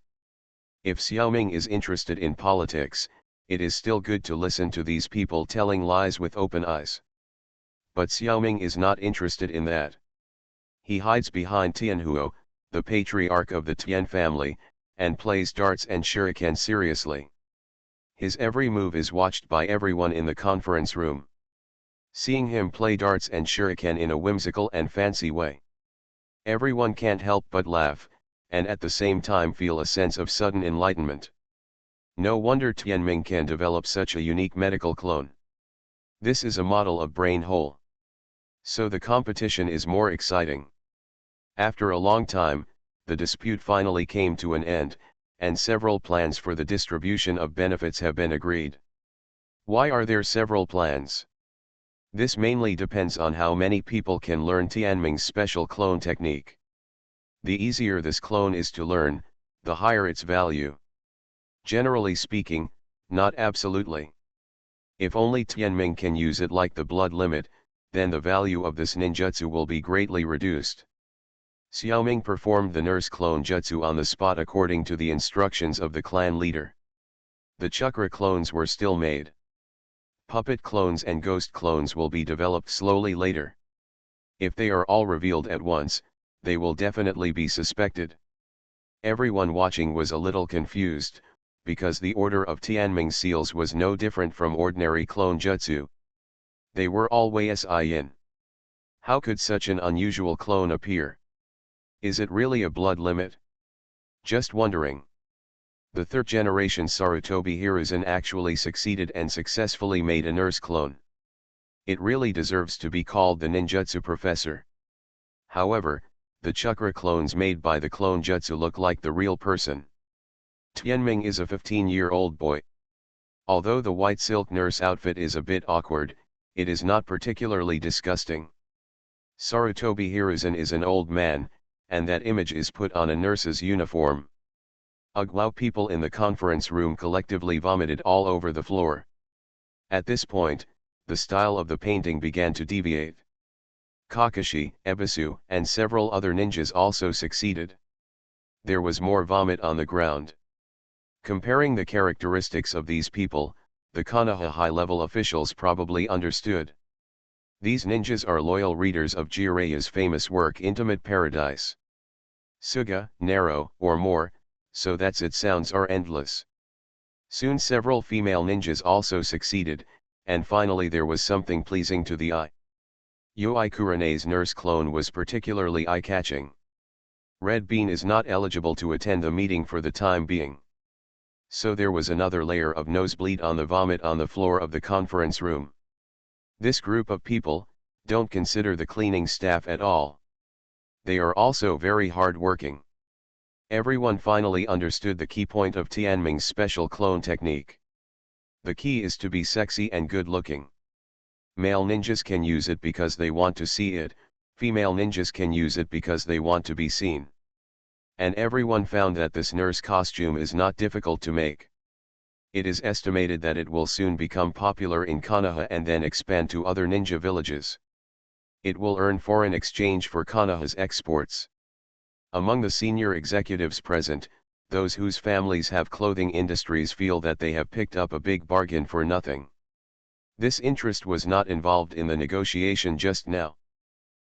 If Xiaoming is interested in politics, it is still good to listen to these people telling lies with open eyes. But Xiaoming is not interested in that. He hides behind Tianhuo, the patriarch of the Tian family, and plays darts and shuriken seriously. His every move is watched by everyone in the conference room. Seeing him play darts and shuriken in a whimsical and fancy way, everyone can't help but laugh, and at the same time feel a sense of sudden enlightenment. No wonder Tianming can develop such a unique medical clone. This is a model of brain hole. So the competition is more exciting. After a long time, the dispute finally came to an end, and several plans for the distribution of benefits have been agreed. Why are there several plans? This mainly depends on how many people can learn Tianming's special clone technique. The easier this clone is to learn, the higher its value. Generally speaking, not absolutely. If only Tianming can use it like the blood limit, then the value of this ninjutsu will be greatly reduced. Xiaoming performed the nurse clone jutsu on the spot according to the instructions of the clan leader. The chakra clones were still made. Puppet clones and ghost clones will be developed slowly later. If they are all revealed at once, they will definitely be suspected. Everyone watching was a little confused, because the order of Tianming seals was no different from ordinary clone jutsu. They were all Wei Yin. How could such an unusual clone appear? Is it really a blood limit? Just wondering. The third generation Sarutobi Hiruzen actually succeeded and successfully made a nurse clone. It really deserves to be called the ninjutsu professor. However, the chakra clones made by the clone jutsu look like the real person. Tianming is a 15-year-old boy. Although the white silk nurse outfit is a bit awkward, it is not particularly disgusting. Sarutobi Hiruzen is an old man, and that image is put on a nurse's uniform. Uglau people in the conference room collectively vomited all over the floor. At this point, the style of the painting began to deviate. Kakashi, Ebisu, and several other ninjas also succeeded. There was more vomit on the ground. Comparing the characteristics of these people, the Konoha high-level officials probably understood. These ninjas are loyal readers of Jiraiya's famous work Intimate Paradise. Suga, narrow, or more, so that's it sounds are endless. Soon several female ninjas also succeeded, and finally there was something pleasing to the eye. Yoi Kurene's nurse clone was particularly eye-catching. Red Bean is not eligible to attend the meeting for the time being. So there was another layer of nosebleed on the vomit on the floor of the conference room. This group of people don't consider the cleaning staff at all. They are also very hard-working. Everyone finally understood the key point of Tianming's special clone technique. The key is to be sexy and good-looking. Male ninjas can use it because they want to see it, female ninjas can use it because they want to be seen. And everyone found that this nurse costume is not difficult to make. It is estimated that it will soon become popular in Konoha and then expand to other ninja villages. It will earn foreign exchange for Konoha's exports. Among the senior executives present, those whose families have clothing industries feel that they have picked up a big bargain for nothing. This interest was not involved in the negotiation just now.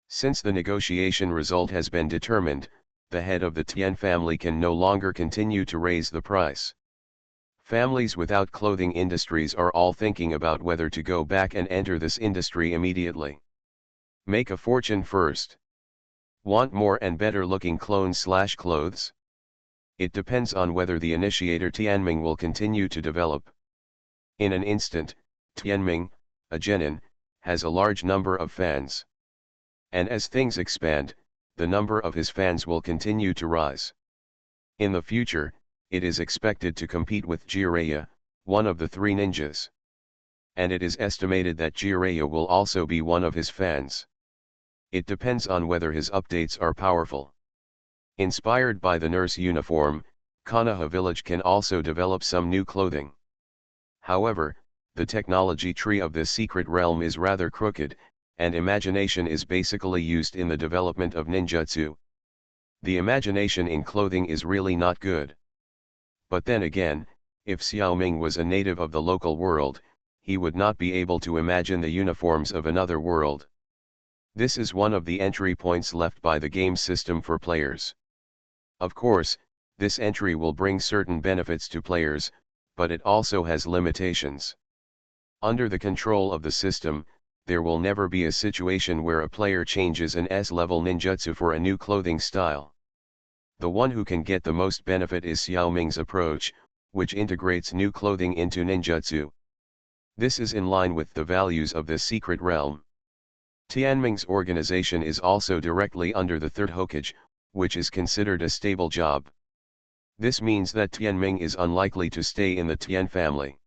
Since the negotiation result has been determined, the head of the Tian family can no longer continue to raise the price. Families without clothing industries are all thinking about whether to go back and enter this industry immediately. Make a fortune first. Want more and better looking clones/clothes? It depends on whether the initiator Tianming will continue to develop. In an instant, Tianming, a genin, has a large number of fans. And as things expand, the number of his fans will continue to rise. In the future, it is expected to compete with Jiraiya, one of the three ninjas. And it is estimated that Jiraiya will also be one of his fans. It depends on whether his updates are powerful. Inspired by the nurse uniform, Konoha village can also develop some new clothing. However, the technology tree of this secret realm is rather crooked, and imagination is basically used in the development of ninjutsu. The imagination in clothing is really not good. But then again, if Xiaoming was a native of the local world, he would not be able to imagine the uniforms of another world. This is one of the entry points left by the game system for players. Of course, this entry will bring certain benefits to players, but it also has limitations. Under the control of the system, there will never be a situation where a player changes an S-level ninjutsu for a new clothing style. The one who can get the most benefit is Xiaoming's approach, which integrates new clothing into ninjutsu. This is in line with the values of this secret realm. Tianming's organization is also directly under the third Hokage, which is considered a stable job. This means that Tianming is unlikely to stay in the Tian family.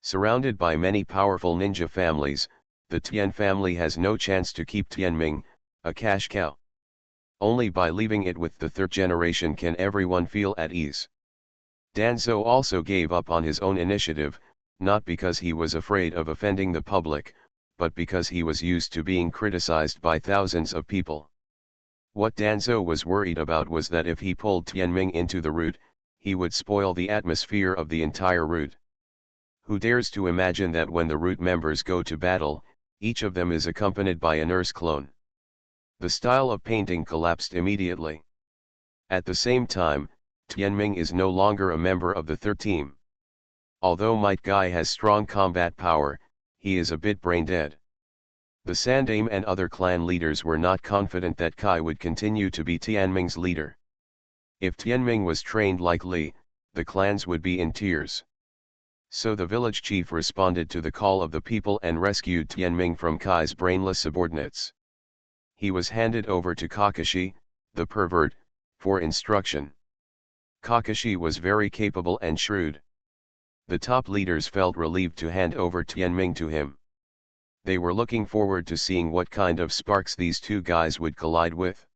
Surrounded by many powerful ninja families, the Tian family has no chance to keep Tianming, a cash cow. Only by leaving it with the third generation can everyone feel at ease. Danzou also gave up on his own initiative, not because he was afraid of offending the public, but because he was used to being criticized by thousands of people. What Danzou was worried about was that if he pulled Tianming into the route, he would spoil the atmosphere of the entire route. Who dares to imagine that when the route members go to battle, each of them is accompanied by a nurse clone? The style of painting collapsed immediately. At the same time, Tianming is no longer a member of the third team. Although Might Guy has strong combat power, he is a bit brain-dead. The Sandaime and other clan leaders were not confident that Kai would continue to be Tianming's leader. If Tianming was trained like Li, the clans would be in tears. So the village chief responded to the call of the people and rescued Tianming from Kai's brainless subordinates. He was handed over to Kakashi, the pervert, for instruction. Kakashi was very capable and shrewd. The top leaders felt relieved to hand over Tianming to him. They were looking forward to seeing what kind of sparks these two guys would collide with.